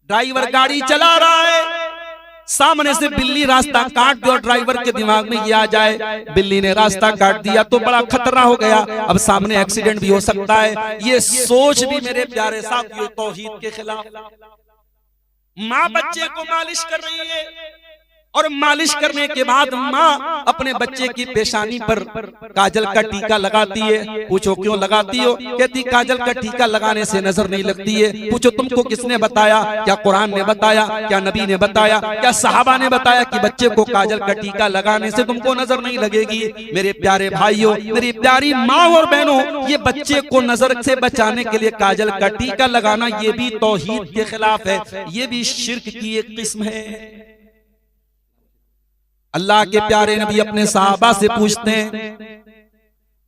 Driver गाड़ी चला रहा है, सामने से बिल्ली रास्ता काट दे और ड्राइवर के दिमाग में ये आ जाए बिल्ली ने रास्ता काट दिया तो बड़ा खतरा हो गया, अब सामने एक्सीडेंट भी हो सकता है। ये सोच भी मेरे प्यारे साथियों तौहीद के खिलाफ। माँ बच्चे को मालिश कर रही है और मालिश करने के बाद माँ अपने बच्चे की पेशानी पर काजल का टीका लगाती है। पूछो क्यों लगाती हो? कहती काजल का टीका लगाने से नजर नहीं लगती है। पूछो तुमको किसने बताया? क्या कुरान ने बताया? क्या नबी ने बताया? क्या सहाबा ने बताया कि बच्चे को काजल का टीका लगाने से तुमको नजर नहीं लगेगी? मेरे प्यारे भाइयों, मेरी प्यारी माँ और बहनों, ये बच्चे को नजर से बचाने के लिए काजल का टीका लगाना ये भी तौहीद के खिलाफ है, ये भी शिर्क की एक किस्म है। अल्लाह के प्यारे नबी अपने सहाबा से पूछते हैं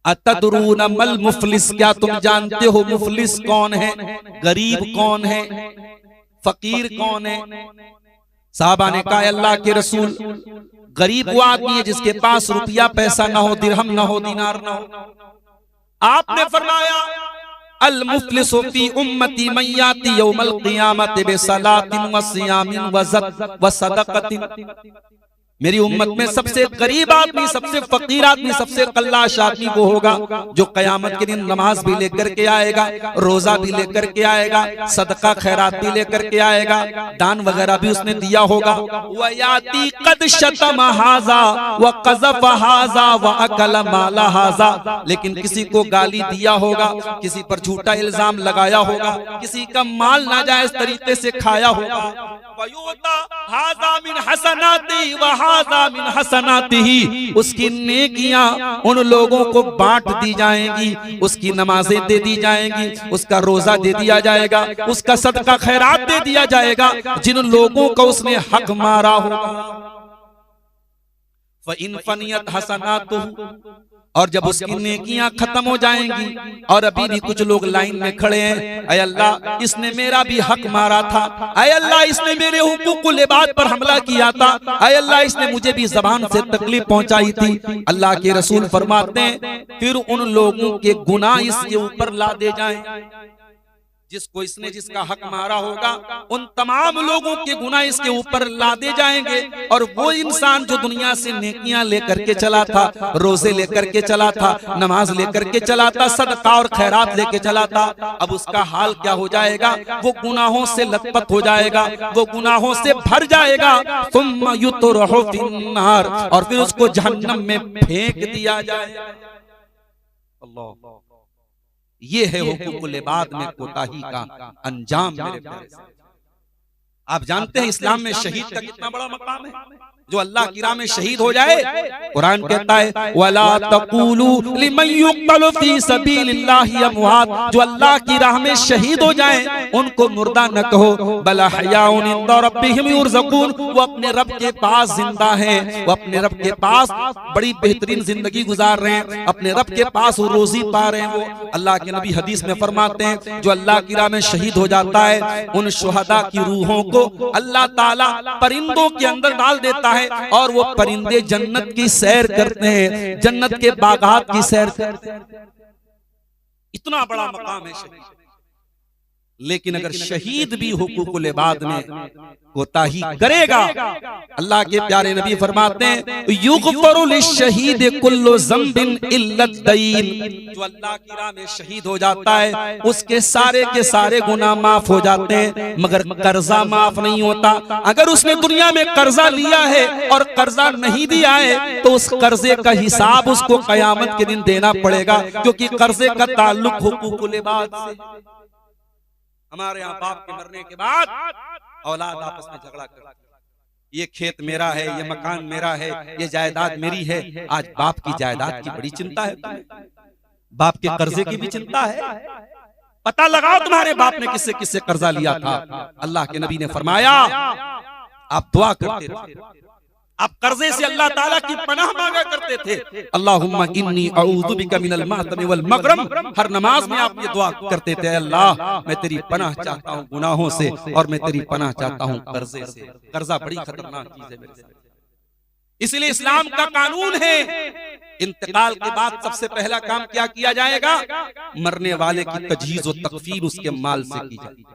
अतदरून मल मुफलिस, क्या तुम जानते हो मुफलिस कौन है? गरीब कौन है? फकीर कौन है? सहाबा ने कहा अल्लाह के रसूल, गरीब वो आदमी है जिसके पास रुपया पैसा ना हो, दिरहम ना हो, दिनार ना हो। आपने फरमाया अल मुफलिसु फी उम्मती मन याती यौमल क़ियामति बिसलातिन व सियामिन व सदक़तिन। मेरी उम्मत में सबसे गरीब आदमी, सबसे फकीर आदमी, सबसे कल्लाश आदमी वो होगा जो कयामत के दिन नमाज भी लेकर के आएगा, रोजा भी लेकर के आएगा, सदका खैरात भी लेकर के आएगा, दान वगैरह भी उसने दिया होगा। वयाती कद शतम हाजा व क़ज़फ़ हाजा व अकल माला हाजा, लेकिन किसी को गाली दिया होगा, किसी पर झूठा इल्जाम लगाया होगा, किसी का माल नाजायज तरीके से खाया होगा। हाजा मिन हसनाती व हाजा मिन हसनातिही, उसकी नेकियां उन लोगों को बांट दी जाएंगी, उसकी नमाजें दे दी जाएंगी, उसका रोजा दे दिया जाएगा, उसका सदका खैरात दे दिया जाएगा जिन लोगों को उसने हक मारा होगा। व इन फनियत हसनातुहु, और जब उसकी नेकियां खत्म हो जाएंगी और अभी भी कुछ लोग लाइन में खड़े हैं, अय अल्लाह इसने मेरा भी हक मारा था, अय अल्लाह इसने मेरे हुकूकुल इबाद पर हमला किया था, अय अल्लाह इसने मुझे भी ज़बान से तकलीफ पहुंचाई थी। अल्लाह के रसूल फरमाते हैं फिर उन लोगों के गुनाह इसके ऊपर ला दे जाएं, जिसको इसने जिसका हक मारा होगा उन तमाम लोगों के गुनाह इसके ऊपर लादे जाएंगे। और वो इंसान जो दुनिया से नेकियां लेकर के चला था, रोजे लेकर के चला था, नमाज लेकर के चला था, सदका और खैरात लेके चला था, अब उसका हाल क्या हो जाएगा? वो गुनाहों से लथपथ हो जाएगा, वो गुनाहों से भर जाएगा। सुम्मा युतरहु फिन्नार, और फिर उसको जहन्नम में फेंक दिया जाएगा। अल्लाह, ये है हुकूकुल इबाद में कोताही का अंजाम। मेरे प्यारे, आप जानते हैं इस्लाम में शहीद का कितना बड़ा मकाम है। जो अल्लाह की राह में शहीद हो जाए, कुरान कहता है वला तक़ूलू लिमन युक़तलु फी सबीलिल्लाहि अमवात, जो अल्लाह की राह में शहीद हो जाए उनको मुर्दा न कहो, बल अहयाउन इंदा रब्बिहिम युरज़क़ून, वो अपने रब के पास जिंदा हैं, वो अपने रब के पास बड़ी बेहतरीन जिंदगी गुजार रहे हैं, अपने रब के पास वो रोजी पा रहे हैं। वो अल्लाह के नबी हदीस में फरमाते हैं जो अल्लाह की राह में शहीद हो जाता है उन शुहदा की रूहों को अल्लाह ताला परिंदों के अंदर डाल देता है और वो परिंदे जन्नत की सैर करते हैं, जन्नत के बागात की सैर करते हैं। इतना बड़ा मकाम है शहीद। लेकिन अगर शहीद भी हुकूकुल इबाद में कोताही करेगा, अल्लाह के प्यारे नबी फरमाते हैं युग़फ़रु लिश्शहीद कुल्लु ज़ंबिन इल्ला दईन, जो अल्लाह की राह में शहीद हो जाता है उसके सारे के सारे गुनाह माफ हो जाते हैं, मगर कर्जा माफ नहीं होता। अगर उसने दुनिया में कर्जा लिया है और कर्जा नहीं दिया है तो उस कर्जे का हिसाब उसको क़यामत के दिन देना पड़ेगा, क्योंकि कर्जे का ताल्लुक हुकूकुल इबाद से। हमारे यहाँ बाप के मरने के बाद औलाद आपस में झगड़ा करती है, ये खेत मेरा है, ये मकान मेरा है, ये जायदाद मेरी है। आज बाप की जायदाद की बड़ी चिंता है, बाप के कर्जे की भी चिंता है। पता लगाओ तुम्हारे बाप ने किससे किससे कर्जा लिया था। अल्लाह के नबी ने फरमाया आप दुआ करते थे, आप कर्जे से अल्लाह ताला की पनाह मांगा करते थे, अल्लाहुम्मा इन्नी अऊज़ु बिका मिनल मातम वल मगरम। हर नमाज में आप ये दुआ करते थे, अल्लाह मैं तेरी पनाह चाहता हूँ गुनाहों से और मैं तेरी पनाह चाहता हूँ कर्जे से। कर्जा बड़ी खतरनाक चीज है मेरे। इसलिए इस्लाम का कानून है इंतकाल के बाद सबसे पहला काम क्या किया जाएगा? मरने वाले की तजहीज और तकफीन उसके माल से की जाएगी।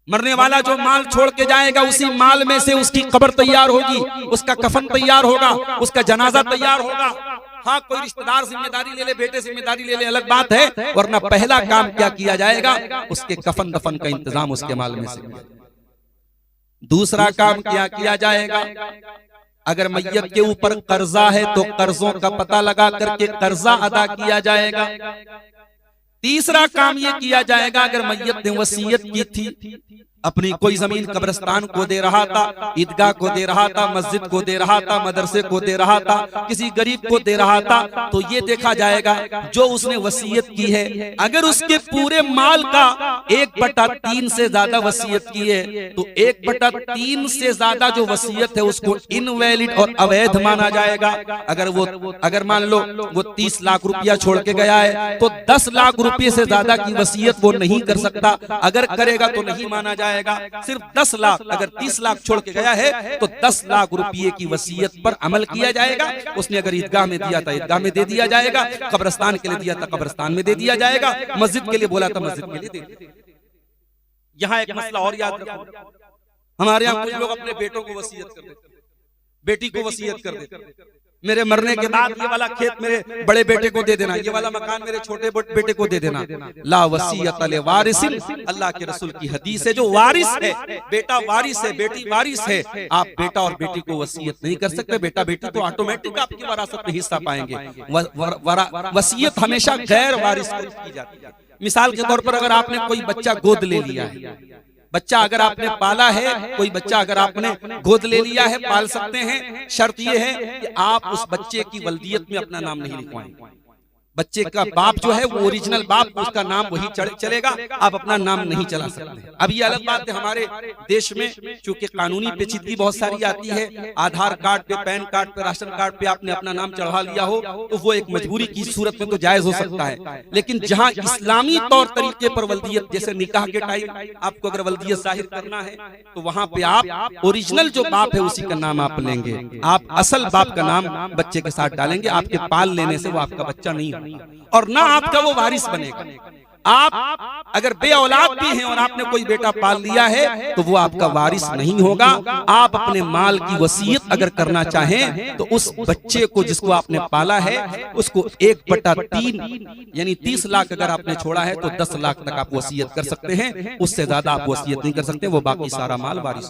मरने वाला जो माल छोड़ के जाएगा उसी माल में से उसकी कब्र तैयार होगी, उसका कफन तैयार होगा, उसका जनाजा तैयार होगा। हाँ, कोई रिश्तेदार जिम्मेदारी ले ले, बेटे जिम्मेदारी ले ले, अलग बात है, वरना पहला काम क्या किया जाएगा, उसके कफन दफन का इंतजाम उसके माल में से किया। दूसरा काम क्या किया जाएगा, अगर मैयत के ऊपर कर्जा है तो कर्जों का पता लगा करके कर्जा अदा किया जाएगा। तीसरा काम यह किया जाएगा, अगर मैयत ने वसीयत की थी, अपनी कोई जमीन कब्रिस्तान को दे रहा था, ईदगाह को दे रहा था, मस्जिद को दे रहा था, मदरसे को दे रहा था, किसी गरीब को दे रहा था, तो ये देखा जाएगा जो उसने वसीयत की है, अगर उसके पूरे माल का 1/3 से ज्यादा वसीयत की है तो 1/3 से ज्यादा जो वसीयत है उसको इनवैलिड और अवैध माना जाएगा। अगर मान लो वो 30 लाख रुपया छोड़ के गया है तो 10 लाख रुपये से ज्यादा की वसीयत वो नहीं कर सकता, अगर करेगा तो नहीं माना जाएगा। सिर्फ 10 लाख, अगर 30 लाख छोड़ के गया है तो 10 लाख रुपये की वसीयत पर अमल किया जाएगा। उसने अगर ईदगाह में दिया था ईदगाह में दे दिया जाएगा, कब्रिस्तान के लिए दिया था कब्रिस्तान में दे दिया जाएगा, मस्जिद के लिए बोला था मस्जिद के लिए दे दिया। यहाँ एक मसला और याद रखो, हमारे यहाँ कुछ लोग अपने बेटों को वसीयत कर देते, बेटी को वसीयत कर देते, मेरे मरने के बाद ये वाला खेत मेरे बड़े बेटे को दे देना, ये वाला मकान मेरे छोटे बेटे को दे देना। ला वसीयत ले वारिसिन, अल्लाह के रसूल की हदीस है, जो वारिस है, बेटा वारिस है, बेटी वारिस है, आप बेटा और बेटी को वसीयत नहीं कर सकते। बेटा बेटी तो ऑटोमेटिक आपकी वरासत में हिस्सा पाएंगे। वसीयत हमेशा गैर वारिस को की जाती है। मिसाल के तौर पर अगर आपने कोई बच्चा गोद ले लिया है, बच्चा अगर आपने पाला है, कोई बच्चा अगर आपने गोद ले लिया है, पाल सकते हैं, शर्त यह है कि आप उस बच्चे की वल्दियत में अपना नाम नहीं लिखवाएंगे। बच्चे का बाप जो है वो ओरिजिनल बाप, उसका नाम वही चलेगा, आप अपना नाम नहीं चला सकते। अब ये अलग बात है, हमारे देश में चूंकि कानूनी पेचीदगी बहुत सारी आती है, आधार कार्ड पे, पैन कार्ड पे, राशन कार्ड पे आपने अपना नाम चढ़ा लिया हो तो वो एक मजबूरी की सूरत में तो जायज हो सकता है, लेकिन जहां इस्लामी तौर तरीके पर वल्दियत, जैसे निकाह के टाइम आपको अगर वल्दियत जाहिर करना है तो वहां पे आप ओरिजिनल जो बाप है उसी का नाम आप लेंगे, आप असल बाप का नाम बच्चे के साथ डालेंगे। आपके पाल लेने से वो आपका बच्चा नहीं होगा और ना आपका वो वारिस बनेगा। आप अगर बे औलाद भी हैं और आपने कोई बेटा पाल लिया है तो वो आपका वारिस नहीं होगा। आप अपने माल की वसीयत अगर करना चाहें तो उस बच्चे को जिसको आपने पाला है उसको 1/3 यानी 30 लाख अगर आपने छोड़ा है तो 10 लाख तक आप वसीयत कर सकते हैं, उससे ज्यादा आप वसीयत नहीं कर सकते, वो बाकी सारा माल वारिस।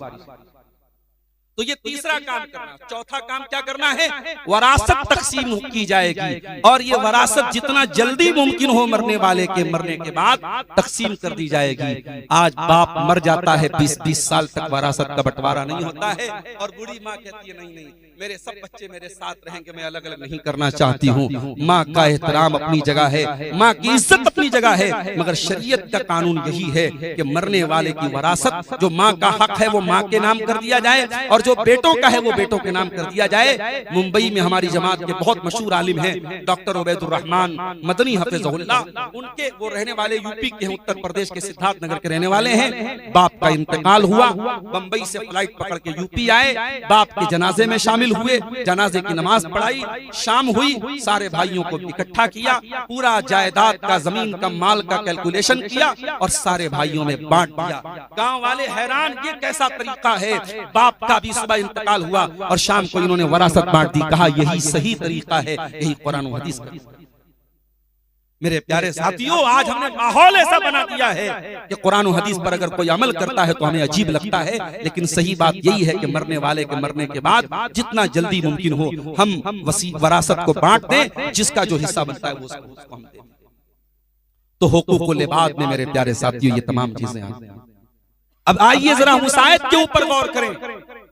तो ये तीसरा काम करना। चौथा काम क्या करना है, वरासत तकसीम की जाएगी और ये वरासत जितना जल्दी मुमकिन हो मरने वाले के मरने के बाद तकसीम कर दी जाएगी। आज बाप मर जाता है, 20-20 साल तक वरासत का बंटवारा नहीं होता है और बूढ़ी माँ कहती है नहीं मेरे सब बच्चे मेरे साथ रहेंगे, मैं अलग अलग नहीं करना चाहती हूँ। माँ का एहतराम अपनी जगह है, माँ की इज्जत अपनी जगह है, मगर शरीयत का कानून यही है कि मरने वाले की वरासत जो माँ का हक है वो माँ के नाम कर दिया जाए और जो बेटों का है वो बेटों के नाम कर दिया जाए। मुंबई में हमारी जमात के बहुत मशहूर आलिम हैं डॉक्टर उबैदुर रहमान मदनी हफिज़हुल्लाह, उनके वो रहने वाले यूपी के, उत्तर प्रदेश के सिद्धार्थ नगर के रहने वाले हैं। बाप का इंतकाल हुआ, बंबई से फ्लाइट पकड़ के यूपी आए, बाप के जनाजे में शामिल हुए, जनाजे की नमाज पढ़ाई, शाम हुई, सारे भाइयों को इकट्ठा किया, पूरा जायदाद का, जमीन का, माल का कैलकुलेशन किया और सारे भाइयों में बांट दिया। गांव वाले हैरान, ये कैसा तरीका है, बाप का भी सुबह इंतकाल हुआ और शाम को इन्होंने वरासत बांट दी। कहा यही सही तरीका है, यही कुरान और हदीस का। मेरे प्यारे साथियों, आज हमने माहौल ऐसा बना दिया है कि कुरान और हदीस पर अगर कोई अमल करता है तो हमें अजीब लगता है, लेकिन सही बात यही है कि मरने वाले के मरने के बाद जितना जल्दी मुमकिन हो हम वरासत को बांट दें, जिसका जो हिस्सा बनता है वो उसको हम दें। तो हुकूकुल इबाद में मेरे प्यारे साथियों ये तमाम चीजें आती हैं। अब आइए जरा उस आयत के ऊपर गौर करें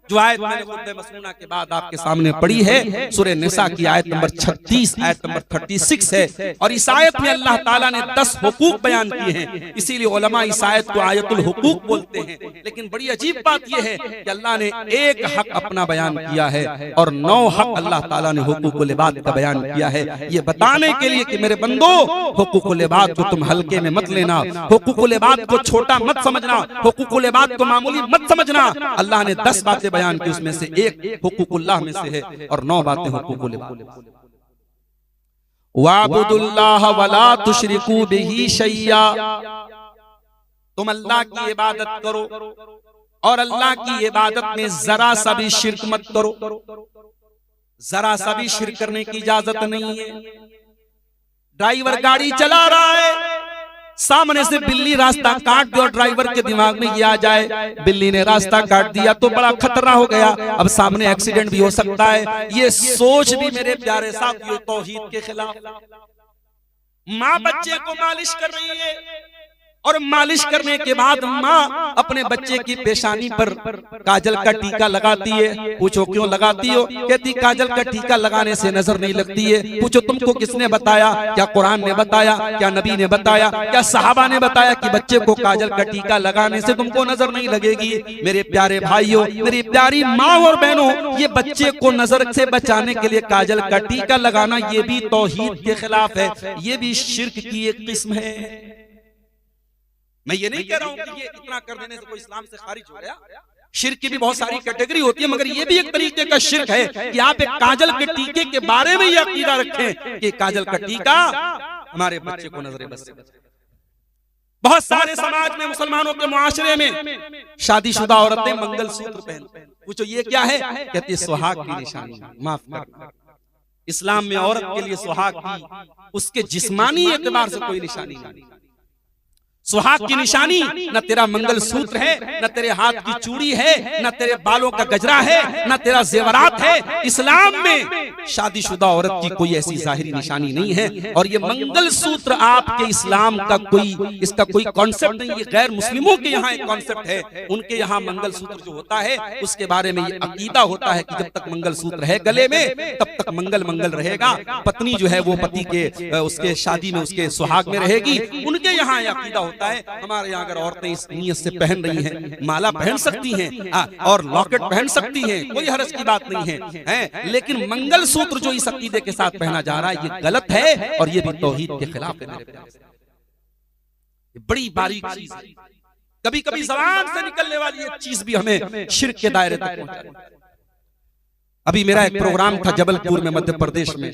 जो आयत मैंने खुतबे मसनूना के बाद आपके सामने पढ़ी है, सूरह निसा की आयत नंबर 36, आयत नंबर 36 है। और इस आयत में अल्लाह ताला ने 10 हुकूक बयान किए हैं, इसीलिए उलमा इस आयत को आयतुल हुकूक बोलते हैं। लेकिन बड़ी अजीब बात यह है कि अल्लाह ने एक हक अपना बयान किया है और 9 हक अल्लाह ताला ने हुकूकुल इबाद का बयान किया है, ये बताने के लिए कि मेरे बंदो, हुकूकुल इबाद को तुम हल्के में मत लेना, हुकूकुल इबाद को छोटा मत समझना, हुकूकुल इबाद को मामूली मत समझना। अल्लाह ने 10 बातें बयान की, उसमें से एक हुकूकुल्लाह में से है और 9 बातें हुकूकुल इबाद। वाबुदुल्लाह वला तुशरिकू बिही शैया, तुम अल्लाह की इबादत करो और अल्लाह की इबादत में जरा सा भी शिर्क मत करो। जरा सा भी शिर्क करने की इजाजत नहीं है। ड्राइवर गाड़ी चला रहा है, सामने से बिल्ली रास्ता काट दे और ड्राइवर के दिमाग में ये आ जाए बिल्ली ने रास्ता काट दिया तो बड़ा खतरा हो गया, अब सामने एक्सीडेंट भी हो सकता है। ये सोच भी मेरे प्यारे साहब ये तौहीद के खिलाफ। माँ बच्चे को मालिश कर रही है और मालिश करने के बाद माँ अपने बच्चे की पेशानी पर काजल का टीका लगाती है। पूछो क्यों लगाती हो? कहती काजल का टीका लगाने से नजर नहीं लगती है। पूछो तुमको किसने बताया? क्या कुरान ने बताया? क्या नबी ने बताया? क्या सहाबा ने बताया कि बच्चे को काजल का टीका लगाने से तुमको नजर नहीं लगेगी? मेरे प्यारे भाइयों, मेरी प्यारी माँ और बहनों, ये बच्चे को नजर से बचाने के लिए काजल का टीका लगाना ये भी तौहीद के खिलाफ है, ये भी शिर्क की एक किस्म है। मैं ये नहीं कह रहा हूं कि ये इतना कर देने से कोई इस्लाम से खारिज हो गया। शिर्क की भी बहुत सारी कैटेगरी होती है, मगर ये भी एक तरीके का शिर्क है कि आप एक काजल के टीके के बारे में ये अकीदा रखें कि काजल का टीका हमारे बच्चे को नजर बस से बचाए। बहुत सारे समाज में, मुसलमानों के मुआशरे में शादीशुदा औरतें मंगलसूत्र पहनती हैं। पूछो ये क्या है? कहती है सुहाग की निशानी। माफ करना, इस्लाम में औरत के लिए सुहाग की उसके जिस्मानी एतबार से कोई निशानी नहीं। सुहाग की निशानी न तेरा मंगलसूत्र है, न तेरे हाथ की चूड़ी है, न तेरे बालों का गजरा है, न तेरा जेवरात है। इस्लाम में शादीशुदा औरत की कोई ऐसी जाहिरी निशानी नहीं है। और ये मंगलसूत्र आपके इस्लाम का कोई, इसका कोई कॉन्सेप्ट नहीं, ये गैर मुस्लिमों के यहाँ एक कॉन्सेप्ट है। उनके यहाँ मंगलसूत्र जो होता है उसके बारे में ये अकीदा होता है कि जब तक मंगलसूत्र है गले में तब तक मंगल मंगल रहेगा। पत्नी जो है वो पति के उसके शादी में उसके सुहाग में रहेगी। उनके यहाँ यह अकीदा है। हमारे यहाँ अगर औरतें इस नीयत से पहन रही हैं, माला पहन सकती हैं और लॉकेट पहन सकती हैं, कोई हर्ज की बात नहीं है, लेकिन मंगलसूत्र जो इस अकीदे के साथ पहना जा रहा है ये गलत है और ये भी तौहीद के खिलाफ है। मेरे प्यारे, ये बड़ी बारीक चीज है। कभी कभी ज़बान से निकलने वाली एक चीज भी हमें शिर्क के दायरे तक पहुंचाती है। अभी मेरा एक प्रोग्राम था जबलपुर में, मध्य प्रदेश में।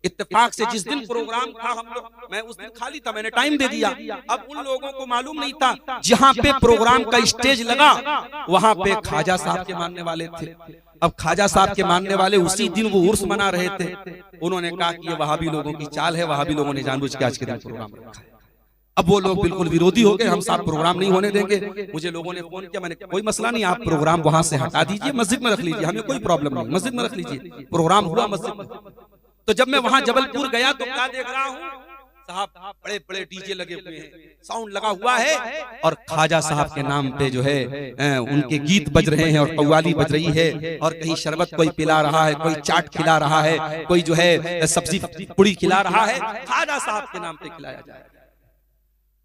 इत्तेफाक से जिस दिन प्रोग्राम था हम लोग, मैं उस दिन खाली था, मैंने टाइम दे दिया। अब उन लोगों को मालूम नहीं था जहाँ पे प्रोग्राम का स्टेज लगा वहां पे ख्वाजा साहब के मानने वाले थे। अब ख्वाजा साहब के मानने वाले उसी दिन वो उर्स मना रहे थे। उन्होंने कहा कि ये वहाबी लोगों की चाल है, वहाबी लोगों ने जानबूझ के आज के दिन प्रोग्राम रखा है। अब वो लोग बिल्कुल विरोधी हो गए, हम साहब प्रोग्राम नहीं होने देंगे। मुझे लोगों ने फोन किया, मैंने कोई मसला नहीं, आप प्रोग्राम वहां से हटा दीजिए, मस्जिद में रख लीजिए, हमें कोई प्रॉब्लम नहीं, मस्जिद में रख लीजिए। प्रोग्राम हुआ मस्जिद में। तो जब मैं वहां जबलपुर गया तो क्या देख रहा हूँ, साहब बड़े बड़े डीजे लगे हुए हैं, साउंड लगा हुआ है और ख्वाजा साहब के नाम पे जो है उनके गीत बज रहे हैं और कव्वाली बज रही है। और कहीं शरबत कोई पिला रहा है, कोई चाट खिला रहा है, कोई जो है सब्जी पुड़ी खिला रहा है, ख्वाजा साहब के नाम पे खिलाया जाए।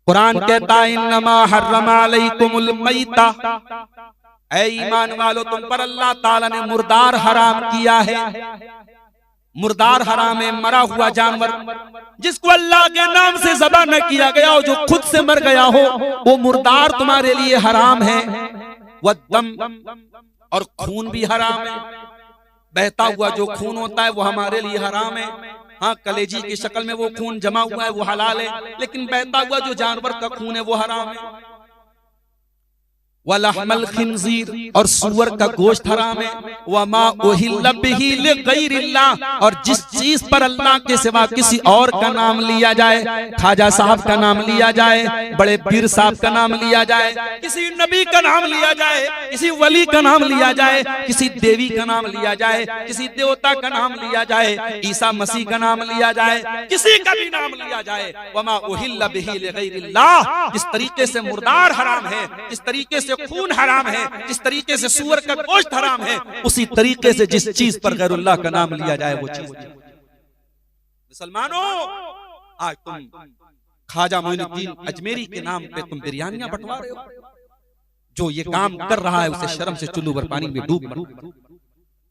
कुरान कहता है इन्नमा हर्रमा अलैकुमुल मैता, ऐ ईमान वालो तुम पर अल्लाह ताला ने मुर्दार हराम किया है। मुर्दार हराम है, मरा हुआ जानवर जिसको अल्लाह के नाम से ज़बह न किया गया हो, जो खुद से मर गया हो, वो मुर्दार तुम्हारे लिए हराम है। वद्दम, और खून भी हराम है। बहता हुआ जो खून होता है वो हमारे लिए हराम है। हाँ, कलेजी की शक्ल में वो खून जमा हुआ है वो हलाल है, लेकिन बहता हुआ जो जानवर का खून है वो हराम है। वलहमल खिंजीर, और सुअर का गोश्त हराम है। वमा उहिल्ल बिही लिगैरिल्लाह, और जिस चीज पर अल्लाह के सिवा किसी और का नाम लिया जाए, ख्वाजा साहब का नाम लिया जाए, बड़े पीर साहब का नाम लिया जाए, किसी नबी का नाम लिया जाए, किसी वली का नाम लिया जाए, किसी देवी का नाम लिया जाए, किसी देवता का नाम लिया जाए, ईसा मसीह का नाम लिया जाए, किसी का भी नाम लिया जाए, वमा उहिल्ल बिही लिगैरिल्लाह, जिस तरीके से मुर्दार हराम है, जिस तरीके से खून हराम है, जिस तरीके से सूअर का गोश्त हराम है, उसी तरीके से जिस चीज पर गैरुल्लाह का नाम लिया जाए वो चीज। मुसलमानों, आज तुम ख्वाजा मोइनुद्दीन अजमेरी के नाम पे तुम बिरयानियां बंटवा रहे हो। जो ये काम कर रहा है उसे शर्म से चुल्लू भर पानी में डूब।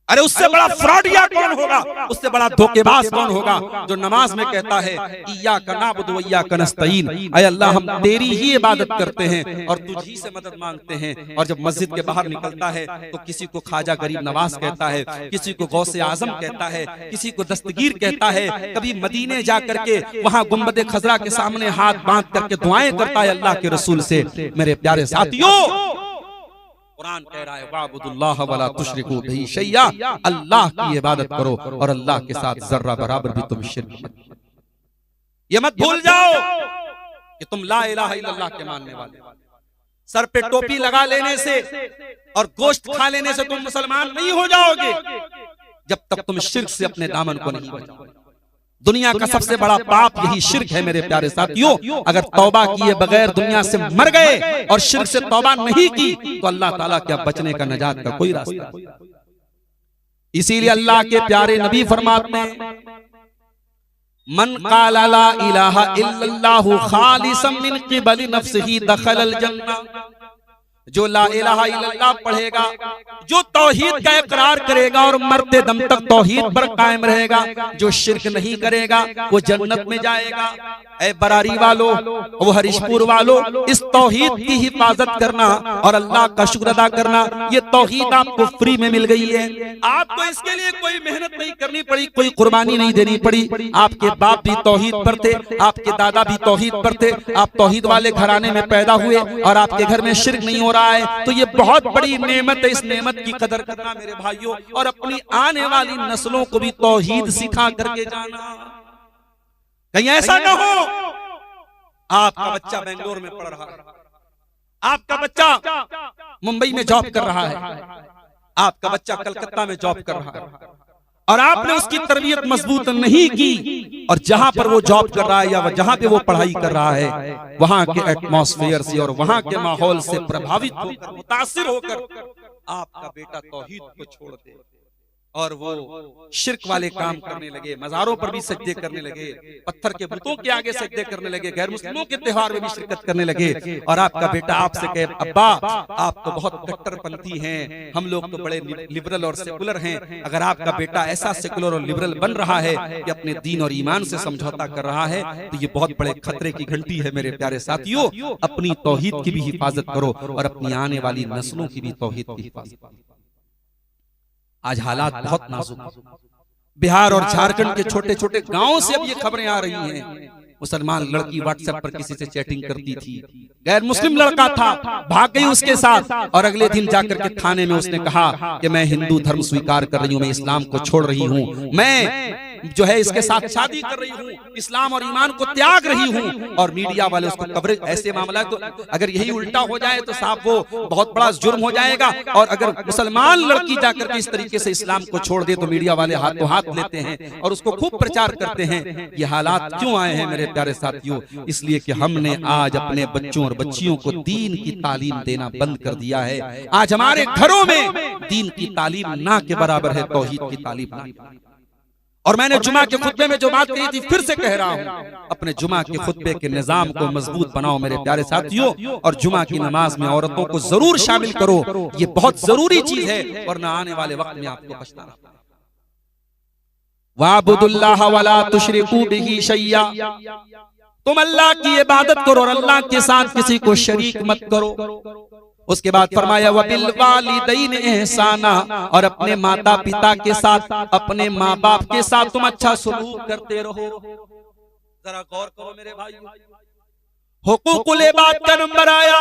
अरे उससे बड़ा फ्रॉडिया कौन होगा, उससे बड़ा धोखेबाज कौन होगा जो नमाज में कहता है इय्याका नअबुदु व इय्याका नस्तईन, ऐ अल्लाह हम तेरी ही इबादत करते हैं और तुझ ही से मदद मांगते हैं। और जब मस्जिद के बाहर निकलता है तो किसी को ख्वाजा गरीब नवाज कहता है, किसी को गौसे आजम कहता है, किसी को दस्तगीर कहता है। कभी मदीने जा करके वहां गुंबद खजरा के सामने हाथ बांध करके दुआएं करता है अल्लाह के रसूल से। मेरे प्यारे साथियों, कुरान कह रहा है वाबुदुल्लाह वला तुशरिकू बिही शैया, अल्लाह की इबादत करो और अल्लाह के साथ जर्रा बराबर भी तुम शिर्क मत करो। ये मत भूल जाओ कि तुम ला इलाहा इल्लल्लाह के मानने वाले। सर पे टोपी लगा लेने से और गोश्त खा लेने से तुम मुसलमान नहीं हो जाओगे जब तक तुम शिर्क से अपने दामन को नहीं बचाओगे। दुनिया का सबसे बड़ा पाप यही शिर्क है मेरे प्यारे साथियों। अगर तौबा किए बगैर दुनिया से मर गए और शिर्क से तौबा नहीं की तो अल्लाह ताला क्या बचने का, नजात का कोई रास्ता नहीं। इसीलिए अल्लाह के प्यारे नबी फरमाते हैं मन क़ाला ला इलाहा इल्लल्लाहु खालिसन मिन क़िबली नफ्सिही दखलल जन्नह, जो ला इलाहा इल्लल्लाह पढ़ेगा, जो तौहीद का इकरार करेगा और मरते दम तक तौहीद पर कायम रहेगा, जो शिर्क नहीं करेगा वो जन्नत में जाएगा। ऐ बरारी वालों, वो हरिशपुर वालों, इस तौहीद की हिफाजत करना और अल्लाह का शुक्र अदा करना, ये तौहीद आपको फ्री में मिल गई है। आपको इसके लिए कोई मेहनत नहीं करनी पड़ी, कोई कुर्बानी नहीं देनी पड़ी। आपके बाप भी तौहीद पर थे, आपके दादा भी तौहीद पर थे, आप तौहीद वाले घराने में पैदा हुए और आपके घर में शिर्क नहीं हो रहा है, तो ये बहुत बड़ी नेमत है। इस नेमत की कदर करना मेरे भाइयों, और अपनी आने वाली नस्लों को भी तौहीद सिखा करके जाना। कहीं ऐसा ना हो आपका बच्चा बेंगलोर में पढ़ रहा है, आपका बच्चा मुंबई में जॉब कर रहा है, आपका बच्चा कलकत्ता में जॉब कर रहा है और आपने उसकी तरबियत मजबूत नहीं की, और जहां पर वो जॉब कर रहा है या जहां पे वो पढ़ाई कर रहा है वहां के एटमॉस्फेयर से और वहां के माहौल से प्रभावित होकर, मुतासिर होकर आपका बेटा तौहीद को छोड़ दे और वो शिर्क वाले काम करने लगे, मज़ारों पर भी सजदे करने लगे, पत्थर के बुतों के आगे सजदे करने लगे, गैर मुस्लिमों के त्योहार में भी शिरकत करने लगे, और आपका बेटा आपसे कहे अब्बा आप तो बहुत कट्टरपंथी हैं, हम लोग तो बड़े लिबरल और सेकुलर हैं। अगर आपका बेटा ऐसा सेकुलर और लिबरल बन रहा है कि अपने दीन और ईमान से समझौता कर रहा है तो ये बहुत बड़े खतरे की घंटी है। मेरे प्यारे साथियों, अपनी तौहीद की भी हिफाजत करो और अपनी आने वाली नस्लों की भी तौहीद की हिफाजत करो। आज हालात बहुत नाजुक हैं। बिहार और झारखंड के छोटे छोटे गांवों से अब ये खबरें आ रही हैं, मुसलमान लड़की व्हाट्सएप पर किसी से चैटिंग करती थी, गैर मुस्लिम लड़का था, भाग गई उसके साथ और अगले दिन जाकर के थाने में उसने कहा कि मैं हिंदू धर्म स्वीकार कर रही हूँ, मैं इस्लाम को छोड़ रही हूँ, मैं जो है इसके साथ शादी कर रही हूँ, इस्लाम और ईमान को त्याग रही हूँ। और मीडिया वाले उसको कवरेज, ऐसे मामला है तो अगर यही उल्टा हो जाए तो साहब वो बहुत बड़ा जुर्म हो जाएगा, और अगर मुसलमान लड़की जाकर के इस तरीके से इस्लाम को छोड़ दे तो मीडिया वाले हाथों हाथ लेते हैं और उसको खूब प्रचार करते हैं। ये हालात क्यों आए हैं मेरे प्यारे साथियों? इसलिए कि हमने आज अपने बच्चों और बच्चियों को दीन की तालीम देना बंद कर दिया है। आज हमारे घरों में दीन की तालीम ना के बराबर है तौहीद की तालीम ना। और मैंने जुमा के खुतबे में जो बात कही थी फिर से कह रहा हूं, अपने जुमा के खुतबे के निजाम को मजबूत बनाओ मेरे प्यारे साथियों, और जुमा की नमाज में औरतों को जरूर शामिल करो, ये बहुत जरूरी चीज है, वरना आने वाले वक्त में आपको पछताना। वाबुदुल्लाह वला तुशरिकू बिही शैया, तुम अल्लाह की इबादत करो और अल्लाह के साथ किसी को शरीक मत करो। उसके बाद फरमाया वबिल वालिदैन एहसाना, और अपने माता पिता के साथ, अपने माँ बाप के साथ तुम अच्छा सलूक करते रहो। जरा गौर करो मेरे भाइयों, हुकूकुल इबाद का नंबर आया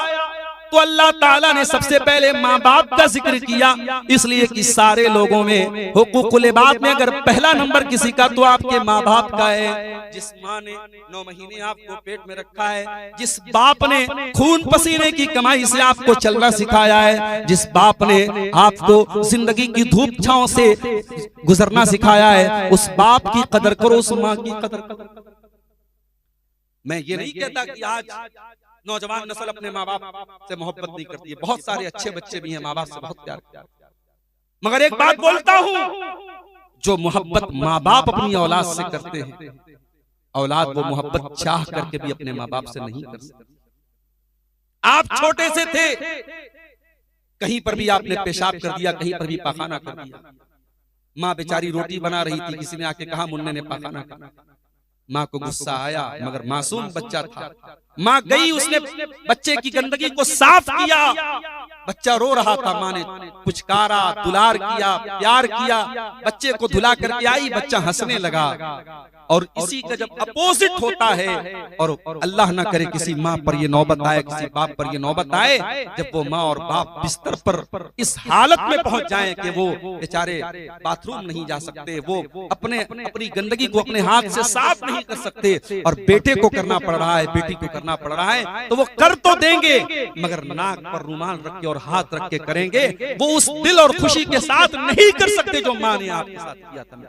तो अल्लाह ताला ने सबसे पहले माँ बाप का जिक्र किया, इसलिए कि सारे लोगों में हुकूकुल इबाद में अगर पहला नंबर किसी का तो आपके माँ बाप का है। जिस माँ ने 9 महीने आपको पेट में रखा है, जिस बाप ने खून पसीने की कमाई से आपको चलना सिखाया है, जिस बाप ने आपको जिंदगी की धूप छांव से गुजरना सिखाया है, उस बाप की कदर करो, उस माँ की कदर करो। मैं ये नहीं कहता कि आज नौजवान नस्ल अपने माँ बाप से मोहब्बत नहीं करती है, बहुत सारे अच्छे बच्चे भी हैं, माँ बाप से बहुत प्यार करते हैं, मगर एक बात बोलता हूं, जो मोहब्बत माँ बाप अपनी औलाद से करते हैं, औलाद वो मोहब्बत चाह करके भी अपने माँ बाप से नहीं कर सकती। आप छोटे से थे, कहीं पर भी आपने पेशाब कर दिया, कहीं पर भी पाखाना कर दिया, माँ बेचारी रोटी बना रही थी, किसी ने आके कहा मुन्ने ने पाखाना करा। माँ को गुस्सा आया, मगर मासूम बच्चा था। माँ गई, उसने बच्चे की गंदगी को साफ किया। बच्चा रो रहा था, माँ ने पुचकारा, दुलार किया, प्यार किया, बच्चे को धुला करके आई। बच्चा हंसने लगा। और इसी का जब अपोजिट होता है, और अल्लाह ना करे किसी माँ पर ये नौबत आए, किसी बाप पर ये नौबत आए, जब वो माँ और बाप बिस्तर पर इस हालत में पहुंच जाएं कि वो बेचारे बाथरूम नहीं जा सकते, वो अपनी गंदगी को अपने हाथ से साफ नहीं कर सकते, और बेटे को करना पड़ रहा है, बेटी को करना पड़ रहा है, तो वो कर तो देंगे, मगर नाक पर रुमाल रख के और हाथ रख के करेंगे। वो उस दिल और खुशी के साथ नहीं कर सकते जो माँ ने आपके साथ किया था।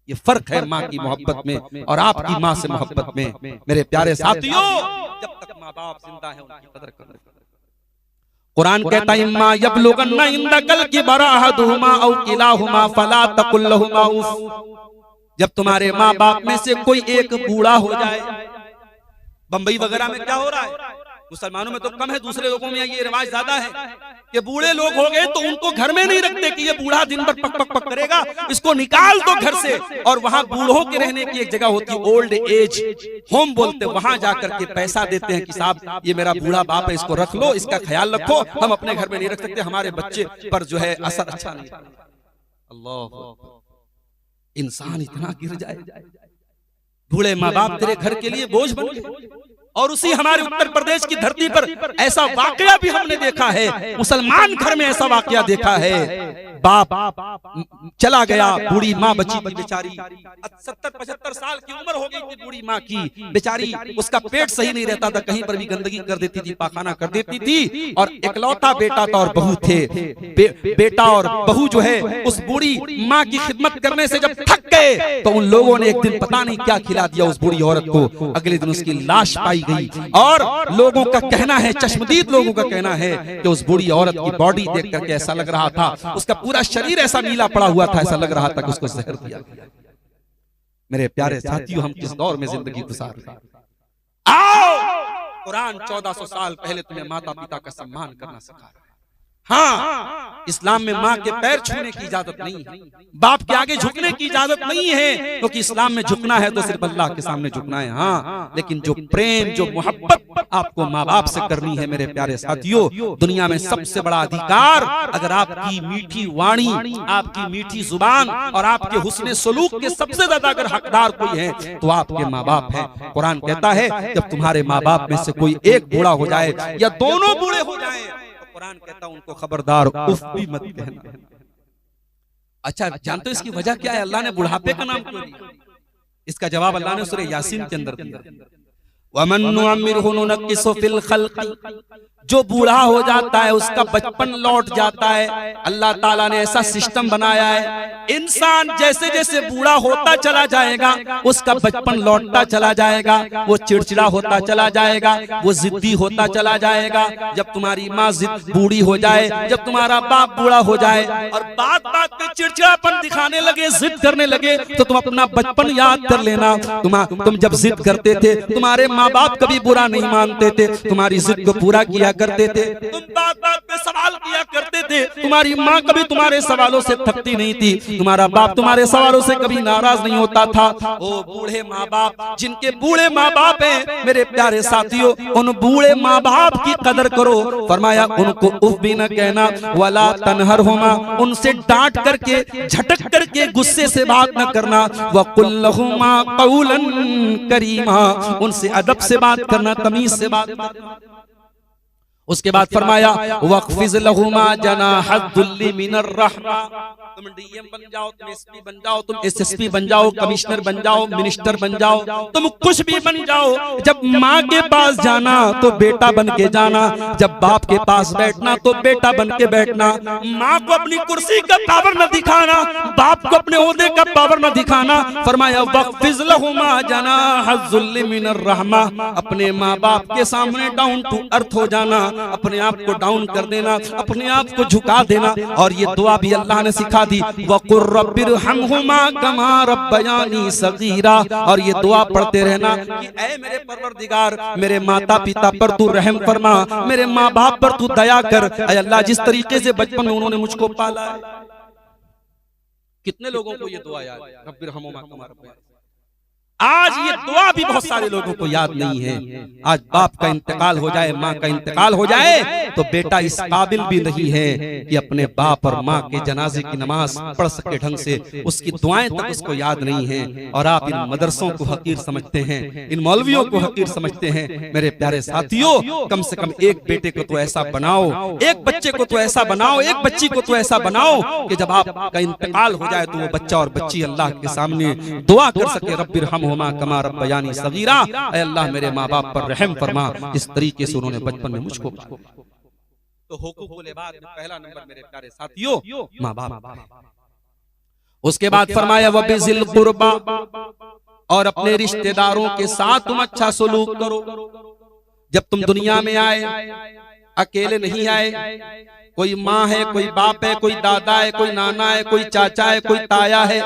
ये फर्क है माँ की मोहब्बत में और आपकी माँ से मोहब्बत में। मेरे प्यारे साथियों, जब तक माँ बाप जिंदा है उनकी कदर करें। कुरान कहता है इम्मा यबलुगन्ना इंदकल किबरा अहदुहुमा औ किलाहुमा फला तकुल लहुमा उफ। जब तुम्हारे माँ बाप में से कोई एक बूढ़ा हो जाए, बंबई वगैरह में क्या हो रहा है, मुसलमानों में तो कम है, दूसरे लोगों में ये रिवाज ज्यादा है कि बूढ़े लोग हो गए तो उनको घर में नहीं रखते कि ये बूढ़ा दिन भर पक पक पक करेगा, इसको निकाल दो घर से। और वहां बूढ़ों के रहने की एक जगह होती है, ओल्ड एज होम बोलते, वहां जाकर के पैसा देते हैं कि साहब ये मेरा बूढ़ा बाप है, इसको रख लो, इसका ख्याल रखो, हम अपने घर में नहीं रख सकते, हमारे बच्चे पर जो है असर अच्छा नहीं। अल्लाह, इंसान इतना गिर जाए, बूढ़े माँ बाप तेरे घर के लिए बोझ बन गए। और उसी हमारे उत्तर प्रदेश की धरती पर ऐसा वाकया भी हमने देखा है, मुसलमान घर में ऐसा वाकया देखा है, बाप चला गया, बूढ़ी माँ बची थी बेचारी, 70-75 साल की उम्र हो गई थी बूढ़ी माँ की बेचारी, उसका पेट सही नहीं रहता था, कहीं पर भी गंदगी कर देती थी, पाखाना कर देती थी, और इकलौता बेटा था और बहू थे। बेटा और बहू जो है उस बूढ़ी माँ की खिदमत करने से जब थक गए तो उन लोगों ने एक दिन पता नहीं क्या खिला दिया उस बूढ़ी औरत को। अगले दिन उसकी लाश पाई गई, और लोगों का कहना है, चश्मदीद लोगों का कहना है कि उस बूढ़ी औरत की बॉडी देख करके ऐसा लग रहा था, उसका पूरा शरीर ऐसा नीला पड़ा हुआ था, ऐसा लग रहा था कि उसको जहर दिया गया। मेरे प्यारे साथियों, हम किस दौर में जिंदगी गुजार रहे हैं। आओ, कुरान 1400 साल पहले तुम्हें माता पिता का सम्मान करना सिखा रहा है। हाँ, इस्लाम में माँ के पैर छूने की इजाजत नहीं है, बाप के आगे झुकने की इजाजत नहीं है, क्योंकि इस्लाम में झुकना है तो सिर्फ अल्लाह के सामने झुकना है। हाँ, लेकिन जो प्रेम, जो मोहब्बत आपको माँ बाप से करनी है, मेरे प्यारे साथियों, दुनिया में सबसे बड़ा अधिकार, अगर आपकी मीठी वाणी, आपकी मीठी जुबान और आपके हुस्ने सलूक के सबसे ज्यादा अगर हकदार कोई है तो आपके माँ बाप है। कुरान कहता है जब तुम्हारे माँ बाप में से कोई एक बूढ़ा हो जाए या दोनों बूढ़े हो जाए, कुरान कहता उनको खबरदार उफ भी मत कहना। अच्छा, जानते हो इसकी वजह क्या है? अल्लाह ने बुढ़ापे का नाम क्यों दिया? इसका जवाब अल्लाह ने सूरह यासीन के अंदर दिया, वमन नुअम्मिरहु नुनक्किसु फिल खल्क़। जो बूढ़ा हो जाता है उसका बचपन लौट जाता है। अल्लाह ताला ने ऐसा सिस्टम बनाया है, इंसान जैसे जैसे बूढ़ा होता चला जाएगा उसका बचपन लौटता चला जाएगा, वो चिड़चिड़ा होता चला जाएगा, वो जिद्दी होता चला जाएगा। जब तुम्हारी माँ बूढ़ी हो जाए, जब तुम्हारा बाप बूढ़ा हो जाए और बात बात पे चिड़चिड़ापन दिखाने लगे, जिद करने लगे, तो तुम अपना बचपन याद कर लेना। तुम जब जिद करते थे तुम्हारे माँ बाप कभी बुरा नहीं मानते थे, तुम्हारी जिद को पूरा किया करते थे, तुम बात बात पे सवाल किया करते थे, तुम्हारी माँ कभी तुम्हारे सवालों से थकती नहीं थी, तुम्हारा बाप तुम्हारे सवालों से कभी नाराज नहीं होता था। ओ बूढ़े माँ बाप, जिनके बूढ़े माँ बाप हैं, मेरे प्यारे साथियों, उन बूढ़े माँ बाप की कदर करो। फरमाया उनको उफ भी न कहना, वला तनहरहुमा, उनसे डांट करके झटक करके गुस्से से बात न करना, वकुल लहुमा कौलन करीमा, उनसे अदब से बात करना, तमीज से बात करना। उसके बाद फरमाया वक़्फ़िज़ लहुमा जनाहद्दुल्ली मिनर रहमा, तुम डीएम बन जाओ, तुम एसपी बन जाओ, तुम एसएसपी बन जाओ, कमिश्नर बन जाओ, मिनिस्टर बन जाओ, तुम कुछ भी बन जाओ, जब माँ के पास जाना तो बेटा बन के जाना, जब बाप के पास बैठना तो बेटा बन के बैठना। माँ को अपनी कुर्सी का पावर न दिखाना, बाप को अपने ओहदे का पावर न दिखाना। फरमाया वक़्फ़िज़ लहुमा जनाहद्दुल्ली मिनर रहमा, अपने माँ बाप के सामने डाउन टू अर्थ हो जाना, अपने आप को डाउन कर देना, अपने आप को झुका देना। और ये दुआ भी अल्लाह ने सिखा दी, वक़ुर रब्बिरहमहुमा कमा रब्बयानी सगीरा, और ये दुआ पढ़ते रहना कि ऐ मेरे परवरदिगार, मेरे माता पिता पर तू रहम फरमा, मेरे माँ बाप पर तू दया कर। ऐ अल्लाह, जिस तरीके से बचपन में उन्होंने मुझको पाला है, कितने लोगों को ये दुआ याद है, रब्बिरहमुमा कमा रब्बयानी। आज ये दुआ भी बहुत सारे लोगों को याद नहीं है। आज बाप का इंतकाल हो जाए, माँ का इंतकाल हो जाए तो बेटा इस काबिल भी नहीं है कि अपने बाप और माँ के जनाजे की नमाज पढ़ सके ढंग से, उसकी दुआएं तक उसको याद नहीं है। और आप इन मदरसों को हकीर समझते हैं, इन मौलवियों को हकीर समझते हैं। मेरे प्यारे साथियों, कम से कम एक बेटे को तो ऐसा बनाओ, एक बच्चे को तो ऐसा बनाओ, एक बच्ची को तो ऐसा बनाओ कि जब आपका इंतकाल हो जाए तो वो बच्चा और बच्ची अल्लाह के सामने दुआ कर सके, रब्बिरहम हुमा कमा रब्बयानी सगीरा, ऐ अल्लाह मेरे माँ बाप पर रहम फरमा। इस तरीके से उन्होंने बचपन में मुझको। तो हुकूकुल इबाद में पहला नंबर मेरे प्यारे साथियों माँ बाप। उसके बाद फरमाया वबिज़िल कुर्बा, और अपने रिश्तेदारों के साथ तुम अच्छा सलूक करो। जब तुम दुनिया में आए अकेले नहीं आए, कोई माँ है, कोई बाप है, कोई दादा है, कोई नाना है, कोई चाचा है, कोई ताया है,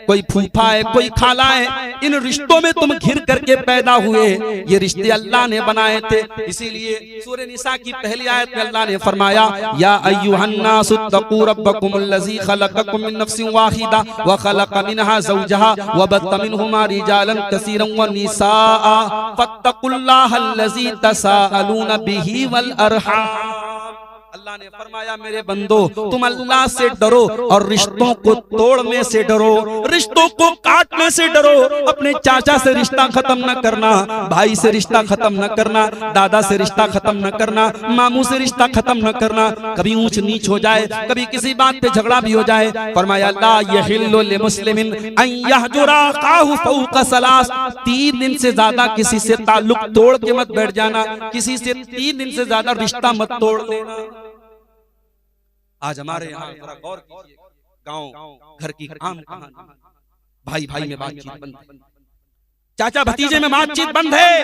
कोई फूफा है, कोई खाला है। इन रिश्तों में तुम घिर करके पैदा हुए। ये रिश्ते अल्लाह ने बनाए थे। इसीलिए सूरह निसा की पहली आयत में अल्लाह ने फरमाया या अय्युहन्नासु तक़ू रब्बकुमुल्लज़ी खलक़कुम मिन नफ्सिन वाहिदा व खलक़ मिनहा ज़ौजहा व बत्त मिनहुमा रिजालन कसीरन व निसाअ फत्तक़ुल्लाहल्लज़ी तसाअलून बिही वल अरहाम। अल्लाह ने फरमाया मेरे बंदो, तुम अल्लाह से डरो और रिश्तों को तोड़ने से डरो, रिश्तों को काटने से डरो। अपने चाचा से रिश्ता खत्म न करना, भाई से रिश्ता खत्म न करना, दादा से रिश्ता खत्म न करना, मामू से रिश्ता खत्म न करना। कभी ऊंच नीच हो जाए, कभी किसी बात पे झगड़ा भी हो जाए। फरमाया ला यहिल्लु लिमुस्लिमिन अन यहजुरा अखाहु फौqa सलास। 3 दिन से ज्यादा किसी से ताल्लुक तोड़ के मत बैठ जाना, किसी से 3 दिन से ज्यादा रिश्ता मत तोड़ लेना। आज हमारे यहाँ थोड़ा गौर कीजिए, गांव घर की आम कहानी, भाई भाई में बातचीत बंद है, चाचा भतीजे में बातचीत बंद है।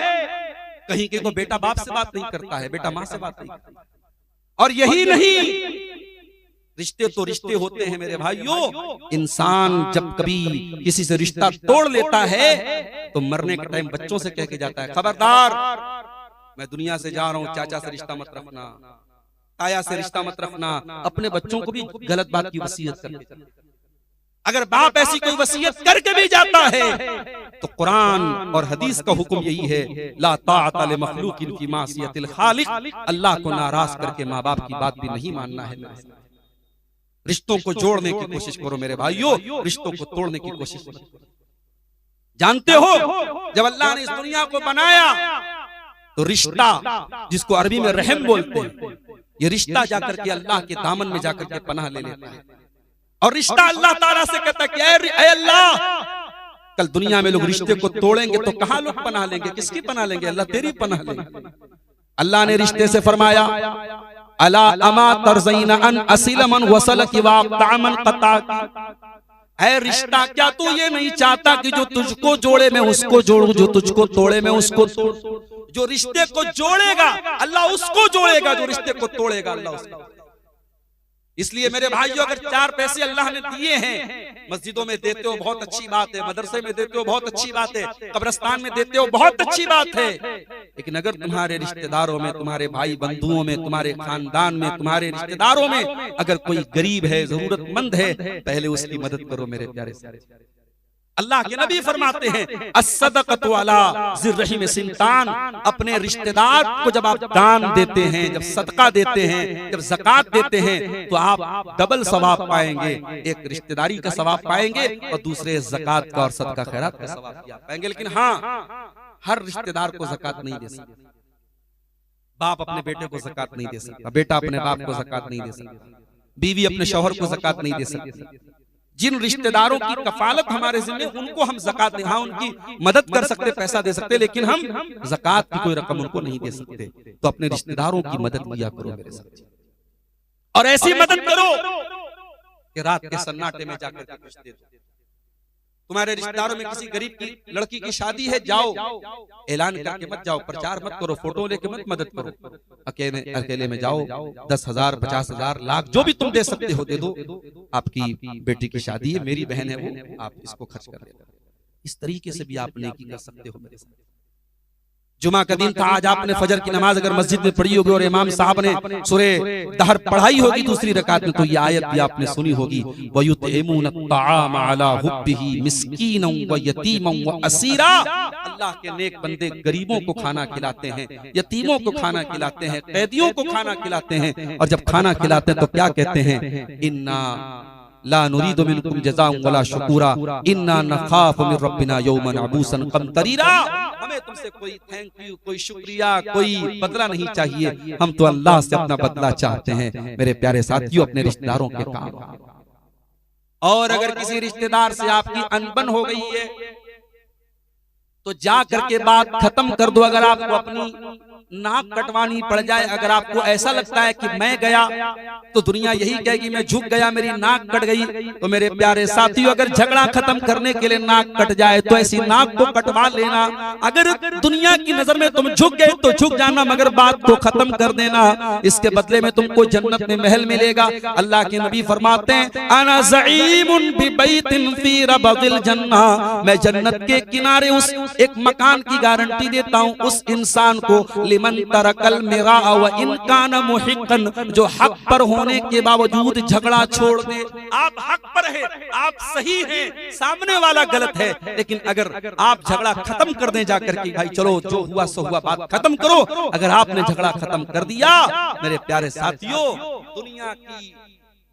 कहीं के को बेटा बाप से बात नहीं करता है, बेटा माँ से बात नहीं करता। और यही नहीं, रिश्ते तो रिश्ते होते हैं मेरे भाइयों। इंसान जब कभी किसी से रिश्ता तोड़ लेता है तो मरने के टाइम बच्चों से कह के जाता है खबरदार मैं दुनिया से जा रहा हूँ, चाचा से रिश्ता मत रखना, ताया से रिश्ता मत रखना। अपने बच्चों को भी गलत बात की वसीयत करते। अगर बाप ऐसी कोई वसीयत करके भी जाता है तो कुरान और हदीस का हुक्म यही है ला ताअत लि मखलूकिन फी मासियतिल खालिक। अल्लाह को नाराज करके माँ बाप की बात भी नहीं मानना है। रिश्तों को जोड़ने की कोशिश करो मेरे भाइयों, रिश्तों को तोड़ने की कोशिश करो। जानते हो जब अल्लाह ने इस दुनिया को बनाया तो रिश्ता, जिसको अरबी में रहम बोलते हैं, ये रिश्ता जाकर के अल्लाह के दामन में जाकर के पनाह ले लेता है। और रिश्ता अल्लाह ताला से कहता है कि ऐ अल्लाह, कल दुनिया में लोग रिश्ते को तोड़ेंगे तो कहां लोग पनाह लेंगे, किसकी पनाह लेंगे? अल्लाह तेरी पनाह लेंगे। अल्लाह ने रिश्ते से फरमाया अला अमा तरज़ीना अन असिल मन वसल की वाक़तामन क़ता। ऐ रिश्ता, क्या तू ये नहीं चाहता कि जो तुझको जोड़े मैं उसको जोड़ूं, जो तुझको तोड़े मैं उसको तोड़। जो रिश्ते को जोड़ेगा अल्लाह उसको जोड़ेगा, जो रिश्ते को तोड़ेगा अल्लाह उसको। इसलिए मेरे भाइयों, अगर 4 पैसे अल्लाह ने दिए हैं, मस्जिदों में देते हो बहुत अच्छी बात है, मदरसे में देते हो बहुत अच्छी बात है, कब्रिस्तान में देते हो बहुत अच्छी बात है। लेकिन अगर तुम्हारे रिश्तेदारों में, तुम्हारे भाई बंधुओं में, तुम्हारे खानदान में, तुम्हारे रिश्तेदारों में अगर कोई गरीब है, जरूरतमंद है, पहले उसकी मदद करो मेरे प्यारे से। अल्लाह के नबी फरमाते हैं अस्सदक़तु अला ज़िर्रहिम सिंतान। अपने रिश्तेदार को जब आप दान देते हैं, जब सदका देते हैं, जब ज़कात देते हैं तो आप डबल सवाब पाएंगे। एक रिश्तेदारी का सवाब पाएंगे और दूसरे ज़कात का और सदका खैरात का सवाब पाएंगे। लेकिन हाँ, हर रिश्तेदार को ज़कात नहीं दे सकता। बाप अपने बेटे को ज़कात नहीं दे सकता, बेटा अपने बाप को ज़कात नहीं दे सकता, बीवी अपने शौहर को ज़कात नहीं दे सकती। जिन रिश्तेदारों की कफालत हमारे जिम्मे, उनको हम ज़कात नहीं, हाँ उनकी मदद कर सकते, पैसा दे सकते, लेकिन हम ज़कात की कोई रकम उनको नहीं दे सकते। तो अपने रिश्तेदारों की मदद किया करो मेरे साथ, और ऐसी मदद करो कि रात के सन्नाटे में जाकर के कुछ दे दो। तुम्हारे रिश्तेदारों में किसी गरीब की लड़की की शादी है, जाओ ऐलान करके मत जाओ, प्रचार मत करो, फोटो लेके मत मदद करो। अकेले में जाओ, 10,000 50,000 लाख जो भी तुम दे सकते हो दे दो। आपकी बेटी की शादी है, मेरी बहन है वो, आप इसको खर्च कर देना। इस तरीके से भी आप नेकी कर सकते हो मेरे साथ। जुमा का दिन था, आज आपने फजर की नमाज अगर मस्जिद में पढ़ी होगी और इमाम साहब ने सूरे दहर पढ़ाई होगी दूसरी रकात में, तो ये आयत भी आपने सुनी होगी, वयुतइमून अत्ताआम अला हुब्बिही मिस्कीनन व यतीमन व असीरा। अल्लाह के नेक बंदे गरीबों को खाना खिलाते हैं, यतीमों को खाना खिलाते हैं, कैदियों को खाना खिलाते हैं, और जब खाना खिलाते हैं तो क्या कहते हैं, इन्ना ला नुरीदु मिनकुम जज़ाअन वला शुकुरा इन्ना नखाफु मिन रब्बिना यौमन अबूसन कमतरीरा। हमें तुमसे कोई थैंक यू, कोई शुक्रिया, कोई बदला नहीं चाहिए, हम तो अल्लाह से अपना बदला चाहते हैं। मेरे प्यारे साथियों, अपने रिश्तेदारों के काम, और अगर किसी रिश्तेदार से आपकी अनबन हो गई है तो जा करके बात खत्म कर दो। अगर आपको अपनी नाक कटवानी पड़ जाए, अगर आपको ऐसा लगता है कि मैं गया तो दुनिया यही कहेगी मैं झुक गया, मेरी नाक कट गई, तो मेरे प्यारे साथियों, अगर झगड़ा खत्म करने के लिए नाक कट जाए तो ऐसी नाक को कटवा लेना। अगर दुनिया की नजर में तुम झुक गए तो झुक जाना, मगर बात को खत्म कर देना, इसके बदले में तुमको जन्नत में महल मिलेगा। अल्लाह के नबी फरमाते हैं, अना ज़ईमुन बिबैतिन फी रबदिल जन्ना, मैं जन्नत के किनारे उस एक मकान की गारंटी देता हूं उस इंसान को, लिमन तरकल मिरा व इन कान मुहिqqन, जो हक पर होने के बावजूद झगड़ा छोड़ दे। आप हक पर है, आप सही हैं, सामने वाला गलत है, लेकिन अगर आप झगड़ा खत्म कर दें जाकर के, भाई चलो जो हुआ सो हुआ, बात खत्म करो, अगर आपने झगड़ा खत्म कर दिया, मेरे प्यारे साथियों, दुनिया की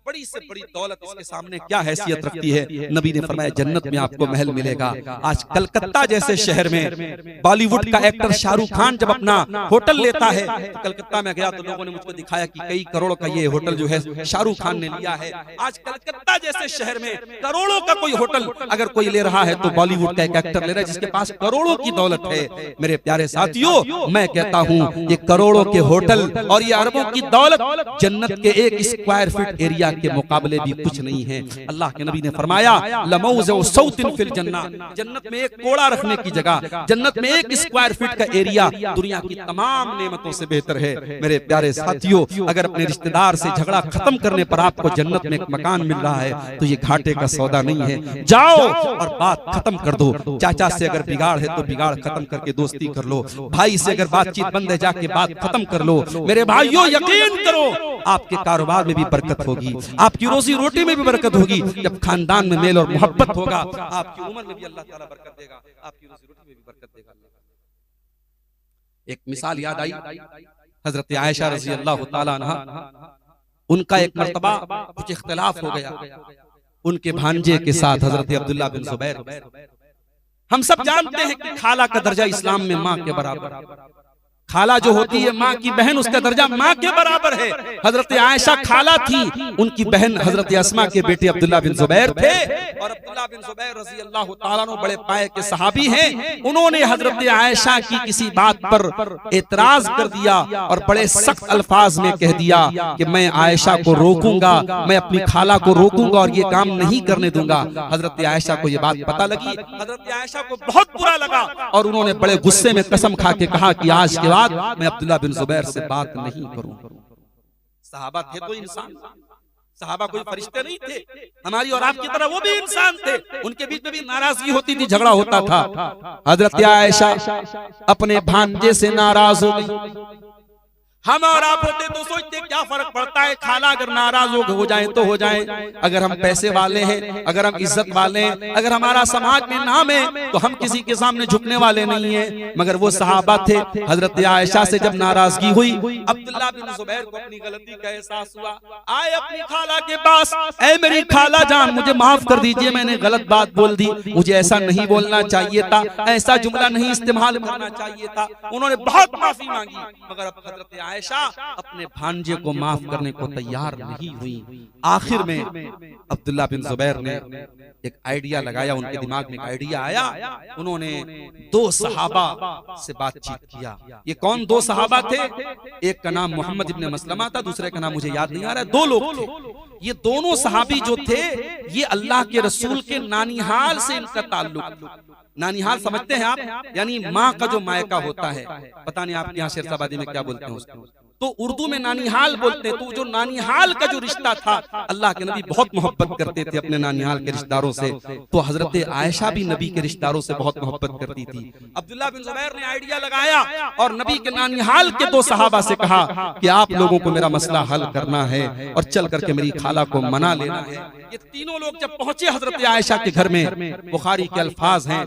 बड़ी से बड़ी दौलत इसके सामने क्या हैसियत रखती है। नबी ने फरमाया जन्नत में आपको महल मिलेगा। आज कलकत्ता जैसे शहर में बॉलीवुड का एक्टर शाहरुख खान जब अपना होटल लेता है, तो कलकत्ता में गया तो लोगों ने मुझको दिखाया कि कई करोड़ का ये होटल जो है शाहरुख खान ने लिया है। आज कलकत्ता जैसे शहर में करोड़ों का कोई होटल अगर कोई ले रहा है तो बॉलीवुड का एक एक्टर ले रहा है जिसके पास करोड़ों की दौलत है। मेरे प्यारे साथियों, मैं कहता हूँ ये करोड़ों के होटल और ये अरबों की दौलत जन्नत के एक स्क्वायर फीट एरिया के मुकाबले भी कुछ नहीं है। अल्लाह के नबी ने फरमाया लमौज़उ सौतिन फिल जन्ना, जन्नत में एक कोड़ा रखने की जगह, जन्नत में एक स्क्वायर फीट का एरिया दुनिया की तमाम नेमतों से बेहतर है। मेरे प्यारे साथियों, अगर अपने रिश्तेदार से झगड़ा खत्म करने पर आपको जन्नत में एक मकान मिल रहा है तो ये घाटे का सौदा नहीं है। जाओ और बात खत्म कर दो। चाचा से अगर बिगाड़ है तो बिगाड़ खत्म करके दोस्ती कर लो, भाई से अगर बातचीत बंद है जाके बात खत्म कर लो। मेरे भाइयों, यकीन करो आपके कारोबार में भी बरकत होगी, आपकी रोजी रोटी में भी बरकत होगी। जब खानदान में मेल और मोहब्बत होगा, आपकी उम्र में भी अल्लाह ताला बरकत देगा, आपकी रोजी रोटी में भी बरकत देगा। एक मिसाल याद आई, हजरत आयशा रज़ी अल्लाह ताला अन्हा, उनका एक मर्तबा कुछ इख्तिलाफ हो गया उनके भांजे के साथ, हजरत अब्दुल्लाह बिन जुबैर। हम सब जानते हैं कि खाला का दर्जा इस्लाम में माँ के बराबर, खाला जो होती है माँ की बहन, उसका दर्जा माँ के बराबर है। हजरत आयशा खाला थी, उनकी बहन हजरत अस्मा के बेटे अब्दुल्लाह बिन जुबैर थे, और अब्दुल्लाह बिन जुबैर रज़ी अल्लाह ताला अन्हु बड़े पाए के सहाबी हैं। उन्होंने हजरत आयशा की किसी बात पर एतराज कर दिया और बड़े सख्त अल्फाज में कह दिया कि मैं आयशा को रोकूंगा, मैं अपनी खाला को रोकूंगा और ये काम नहीं करने दूंगा। हजरत आयशा को ये बात पता लगी, हजरत आयशा को बहुत बुरा लगा और उन्होंने बड़े गुस्से में कसम खा के कहा कि आज के बाद मैं अब्दुल्लाह बिन जुबैर से बात नहीं करूं। सहाबा थे तो इंसान, सहाबा कोई फरिश्ते नहीं थे, हमारी और आपकी तरह वो भी इंसान थे, उनके बीच में भी नाराजगी होती थी, झगड़ा होता था। हजरत आयशा अपने भांजे से नाराज हो गई। हम और आप होते तो सोचते क्या फर्क पड़ता है, खाला अगर नाराज हो जाए तो हो जाए, अगर हम पैसे वाले हैं, अगर हम इज्जत वाले हैं, अगर हमारा समाज में नाम है तो हम किसी के सामने झुकने वाले नहीं हैं। मगर वो सहाबा थे, हजरत आयशा से जब नाराजगी हुई, अब्दुल्लाह बिन जुबैर को अपनी गलती का एहसास हुआ, आए अपनी खाला के पास, ऐ मेरी खाला जान मुझे माफ कर दीजिए, मैंने गलत बात बोल दी, मुझे ऐसा नहीं बोलना चाहिए था, ऐसा जुमला नहीं इस्तेमाल करना चाहिए था। उन्होंने बहुत माफी मांगी, मगर अब हजरत आयशा अपने भांजे को माफ करने को तैयार नहीं हुई। आखिर में अब्दुल्लाह बिन जुबैर ने एक आइडिया लगाया, उनके दिमाग में एक आइडिया आया। उन्होंने दो सहाबा से बातचीत किया। ये कौन दो सहाबा थे? एक का नाम मोहम्मद इब्ने मसलमा था, दूसरे का नाम मुझे याद नहीं आ रहा है। दो लोग थे। ये दोनों सहाबी जो थे ये अल्लाह के रसूल के नानिहाल से इनका ताल्लुक। नानिहाल समझते हैं आप? यानी माँ का जो मायका होता है, पता नहीं आपके यहाँ शेरशाबादी में क्या बोलते हैं उसको, तो उर्दू में नानीहाल बोलते हैं। तो जो नानीहाल का जो रिश्ता था, अल्लाह के नबी बहुत मोहब्बत करते थे अपने नानीहाल के रिश्तेदारों से। तो हजरत आयशा भी नबी के रिश्तेदारों से बहुत मोहब्बत करती थी। अब्दुल्लाह बिन जुबैर ने आइडिया लगाया और नबी के नानीहाल के दो सहाबा से कहा कि आप लोगों को मेरा मसला हल करना है और चल करके मेरी खाला को मना लेना है। ये तीनों लोग जब पहुंचे हजरत आयशा के घर में, बुखारी के अल्फाज हैं,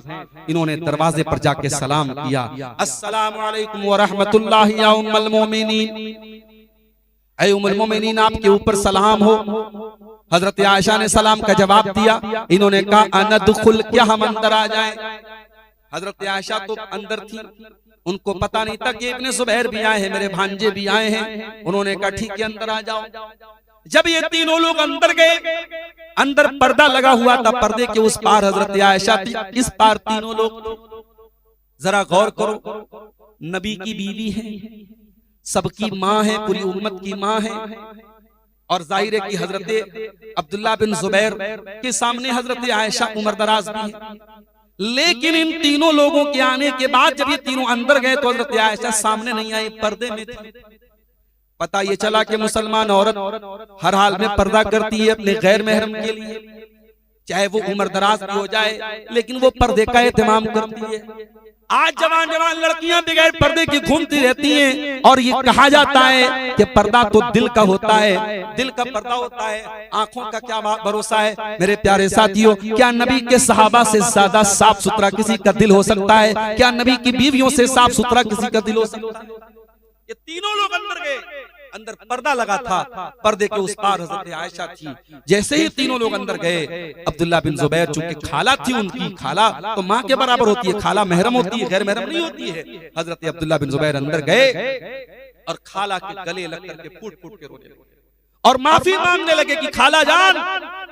इन्होंने दरवाजे पर जाके सलाम किया, अस्सलामु अलैकुम व रहमतुल्लाहि या उम्मुल मोमिनीन, ऐ उम्मुल मोमिनीन आपके ऊपर सलाम हो। हजरत आयशा ने सलाम का जवाब दिया। इन्होंने कहा अनदखुल, क्या हम अंदर आ जाएं? हजरत आयशा तो अंदर थी, उनको पता नहीं था कि इब्ने जुबैर भी आए हैं, मेरे भांजे भी आए हैं। उन्होंने कहा ठीक है अंदर आ जाओ। जब ये तीनों लोग अंदर गए, अंदर पर्दा लगा हुआ था, पर्दे के उस पार हजरत आयशा थी, इस पार तीनों लोग। जरा गौर करो, नबी की बीवी है, सबकी माँ है, पूरी उम्मत की माँ है, और जाहिर है कि हजरत अब्दुल्ला बिन जुबैर के सामने हजरत आयशा उम्रदराज भी है। लेकिन इन तीनों लोगों के आने के बाद जब ये तीनों अंदर गए तो हजरत आयशा सामने नहीं आई, पर्दे में थी। पता ये चला कि मुसलमान औरत हर हाल में पर्दा करती है अपने गैर महरम के लिए, चाहे वो उम्रदराज भी हो जाए, लेकिन वो पर्दे का एहतमाम करती है। आज जवान जवान लड़कियां बगैर पर्दे की घूमती रहती हैं, और ये कहा जाता है कि पर्दा तो दिल का होता है, दिल का पर्दा होता है, आंखों का क्या भरोसा है। मेरे प्यारे साथियों, क्या नबी के सहाबा से ज्यादा साफ सुथरा किसी का दिल हो सकता है? क्या नबी की बीवियों से साफ सुथरा किसी का दिल हो सकता है? ये तीनों लोग अंदर गए, अंदर पर्दा लगा था, पर्दे के उस पार हजरत आयशा थी। जैसे ही तीनों लोग अंदर गए, अब्दुल्ला बिन जुबैर चूंकि खाला थी उनकी, खाला तो माँ के बराबर होती है, खाला महरम होती है, गैर महरम नहीं होती है। हजरत अब्दुल्ला बिन जुबैर अंदर गए और खाला के गले लग करके फूट फूट के रोने लगे और माफी मांगने लगे कि खाला जान,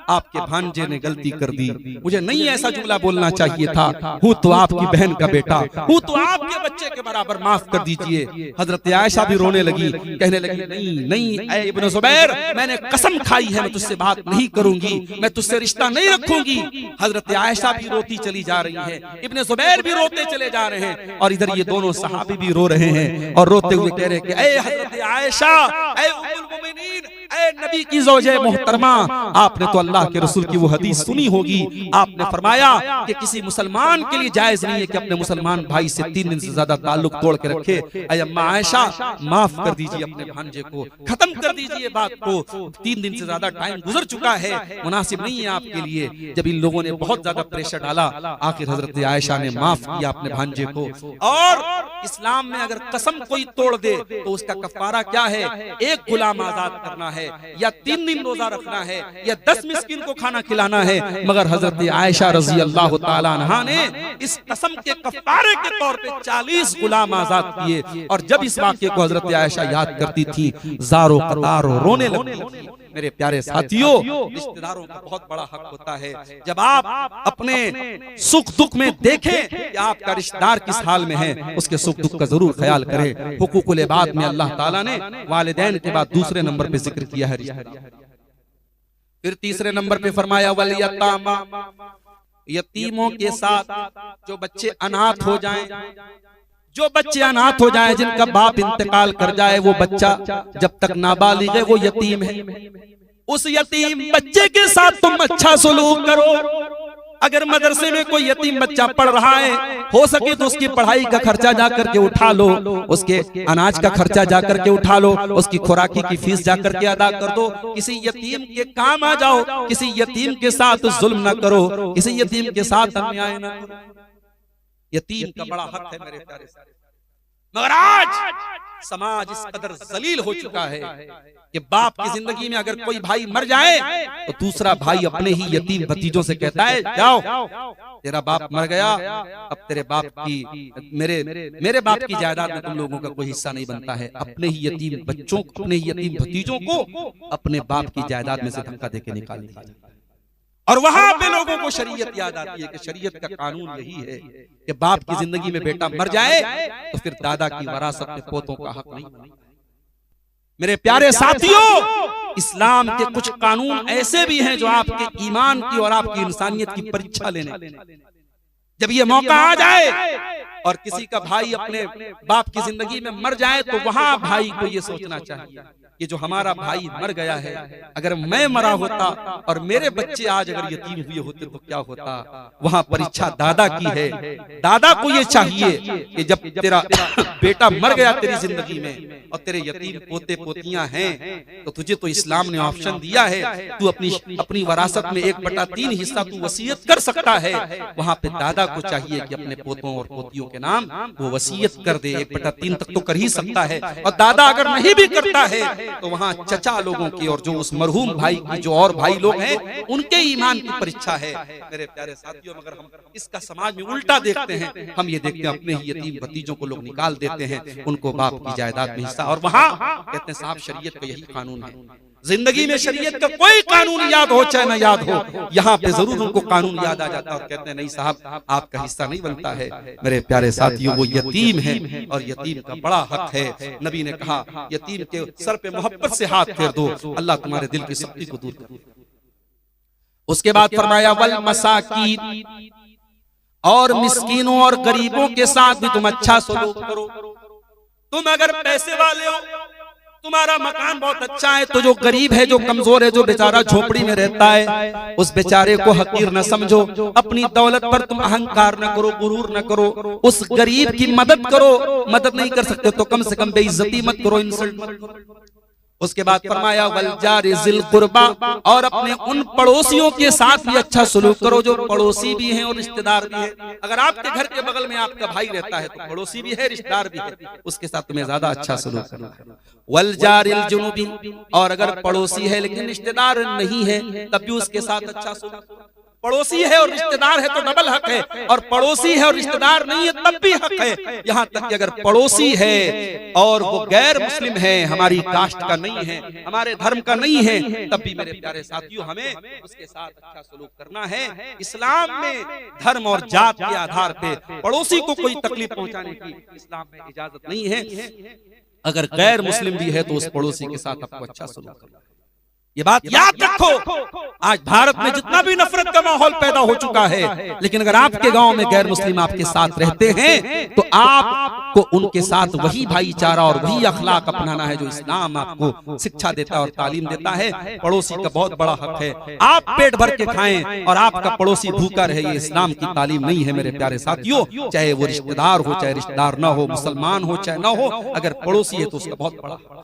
आपके भांजे ने गलती कर दी, मुझे नहीं ऐसा जुमला बोलना चाहिए था, हूँ तो आपकी बहन का बेटा, हूँ तो आपके बच्चे के बराबर, माफ कर दीजिए। हजरत आयशा भी रोने लगी, कहने लगी नहीं नहीं ऐ इब्ने जुबैर, मैंने कसम खाई है मैं तुझसे बात नहीं करूंगी, मैं तुझसे रिश्ता नहीं रखूंगी। हजरत आयशा भी रोती चली जा रही है, इब्ने जुबैर भी रोते चले जा रहे हैं, और इधर ये दोनों सहाबी भी रो रहे हैं और रोते हुए कह रहे हैं कि ऐ हजरत आयशा, ऐ उम्मुल मोमिनीन, ऐ नबी की ज़ौजे मोहतरमा, आपने तो अल्लाह के रसूल की वो हदीस सुनी होगी, आपने फरमाया कि किसी मुसलमान के लिए जायज नहीं है कि अपने मुसलमान भाई से 3 दिन से ज्यादा ताल्लुक तोड़ के रखे। ऐ अम्मा आयशा, माफ कर दीजिए अपने भांजे को, खत्म कर दीजिए बात को, 3 दिन से ज्यादा टाइम गुजर चुका है, मुनासिब नहीं है आपके लिए। जब इन लोगों ने बहुत ज्यादा प्रेशर डाला, आखिर हजरत आयशा ने माफ किया अपने भांजे को। और इस्लाम में अगर कसम कोई तोड़ दे तो उसका कफारा क्या है? एक गुलाम आजाद करना है, या 3 दिन रोजा रखना है, या 10 मिस्किन को खाना खिलाना है। मगर हजरत आयशा रजी अल्लाह तआला अन्हा ने इस कसम के कफारे के तौर पे 40 गुलाम आजाद किए। और जब इस वाक्य को हजरत आयशा याद करती थी, ज़ारो कतार रोने लगती थी। मेरे प्यारे साथियों, रिश्तेदारों का बहुत बड़ा हक होता है। जब आप अपने सुख दुख में देखें कि आपका रिश्तेदार किस हाल में है, उसके सुख दुख का जरूर ख्याल करें। हुकूकुल इबाद में अल्लाह ताला ने वालिदैन के बाद दूसरे नंबर पे जिक्र किया है रिश्तेदार। फिर तीसरे नंबर पे फरमाया वल यतामा, यतीमों के साथ जो बच्चे अनाथ हो जाएं, जो बच्चे अनाथ हो जाएं, जिनका बाप इंतकाल कर जाए, वो बच्चा जब तक नाबालिग है वो यतीम है। उस यतीम बच्चे के साथ तुम अच्छा सलूक करो। अगर मदरसे में कोई यतीम बच्चा पढ़ रहा है, हो सके तो उसकी पढ़ाई का खर्चा जा करके उठा लो, उसके अनाज का खर्चा जा करके उठा लो, उसकी खुराकी की फीस जा करके अदा कर दो। किसी यतीम के काम आ जाओ, किसी यतीम के साथ जुल्म न करो, किसी यतीम के साथ अन्याय न करो। यतीम का बड़ा हक है मेरे प्यारे सारे। मगर आज समाज इस कदर जलील हो चुका है कि बाप की जिंदगी में अगर कोई भाई मर जाए तो दूसरा भाई अपने ही यतीम भतीजों से कहता है जाओ, तेरा बाप मर गया, अब तेरे बाप की मेरे बाप की जायदाद में तुम लोगों का कोई हिस्सा नहीं बनता है। अपने ही यतीम बच्चों, अपने ही यतीम भतीजों को अपने बाप की जायदाद में से धक्का देके निकाल दिया। और वहां पे लोगों को शरीयत याद आती है कि शरीयत का कानून यही है कि बाप की जिंदगी में बेटा मर जाए तो फिर दादा की वरासत में पोतों का हक नहीं। मेरे प्यारे साथियों, इस्लाम के कुछ कानून ऐसे भी हैं जो आपके ईमान की और आपकी इंसानियत की परीक्षा लेने। जब ये मौका आ जाए और किसी का भाई अपने बाप की जिंदगी में मर जाए तो वहां भाई को ये सोचना चाहिए कि जो हमारा भाई मर गया है, अगर मैं मरा होता और मेरे बच्चे आज अगर यतीम हुए होते तो क्या होता। वहां परीक्षा दादा की है। दादा को ये चाहिए कि जब तेरा बेटा मर गया तेरी जिंदगी में और तेरे यतीम पोते पोतियां हैं तो तुझे तो इस्लाम ने ऑप्शन दिया है, तू अपनी वरासत में 1/3 हिस्सा तू वसीयत कर सकता है। वहां पे दादा को चाहिए कि अपने पोतों और पोतियों के नाम वो वसीयत कर दे। 1/3 तक तो कर ही सकता है, और दादा अगर नहीं भी करता है तो वहां चचा लोगों की और जो उस मरहूम भाई की जो और भाई लोग हैं उनके ईमान की परीक्षा है। मेरे प्यारे साथियों, मगर हम इसका समाज में उल्टा देखते हैं। हम ये देखते हैं अपने ही यतीम भतीजों को लोग निकाल देते हैं, उनको बाप की जायदाद में हिस्सा, और वहां कहते हैं साहब शरीयत का यही कानून है। जिंदगी में शरीयत का कोई कानून याद हो चाहे ना याद हो, यहाँ पे जरूर उनको कानून याद आ जाता है और कहते हैं नहीं साहब आपका हिस्सा नहीं बनता है। मेरे प्यारे साथियों, वो यतीम है और यतीम का बड़ा हक है। नबी ने कहा यतीम के सर पे मोहब्बत से हाथ फेर दो, अल्लाह तुम्हारे दिल की सख्ती को दूर कर देगा। उसके बाद फरमाया वल मसाकीन, और मिस्कीनों और गरीबों के साथ भी तुम अच्छा सलूक करो। तुम अगर पैसे वाले हो, तुम्हारा मकान बहुत अच्छा है, तो जो गरीब है, जो कमजोर है, जो बेचारा झोपड़ी में रहता है, उस बेचारे को हकीर न समझो। अपनी दौलत पर तुम अहंकार न करो, गुरूर न करो। उस गरीब की मदद करो, मदद नहीं कर सकते तो कम से कम बेइज्जती मत करो, इंसल्ट मत करो। उसके बाद फरमाया वल जारि जिल कुर्बा, और अपने उन पड़ोसियों के साथ भी अच्छा सलूक करो जो पड़ोसी भी हैं और रिश्तेदार भी हैं। अगर आपके घर के बगल में आपका भाई रहता है तो पड़ोसी भी है, रिश्तेदार भी है, उसके साथ तुम्हें ज्यादा अच्छा सलूक करना है। वल जारिल जुनुबी, और अगर पड़ोसी है लेकिन रिश्तेदार नहीं है तब भी उसके साथ अच्छा सलूक। पड़ोसी है और रिश्तेदार है तो डबल हक है, और पड़ोसी है और रिश्तेदार नहीं है तब भी हक है। यहाँ तक कि अगर पड़ोसी है और वो गैर मुस्लिम है, हमारी कास्ट का नहीं है, हमारे धर्म का नहीं है, तब भी मेरे प्यारे साथियों हमें उसके साथ अच्छा सलूक करना है। इस्लाम में धर्म और जात के आधार पे पड़ोसी को कोई तकलीफ पहुंचाने की इस्लाम में इजाजत नहीं है। अगर गैर मुस्लिम भी है तो उस पड़ोसी के साथ आपको अच्छा सलूक करना है। ये बात याद रखो। आज भारत में जितना भी नफरत का माहौल पैदा हो चुका है, लेकिन अगर आपके गांव में गैर मुस्लिम आपके साथ रहते हैं तो आपको उनके साथ वही भाईचारा और वही अखलाक अपनाना है जो इस्लाम आपको शिक्षा देता है और तालीम देता है। पड़ोसी का बहुत बड़ा हक है, आप पेट भर के खाएं और आपका पड़ोसी भूखा रहे, ये इस्लाम की तालीम नहीं है। मेरे प्यारे साथियों, चाहे वो रिश्तेदार हो चाहे रिश्तेदार न हो, मुसलमान हो चाहे न हो, अगर पड़ोसी है तो उसका बहुत बड़ा हक।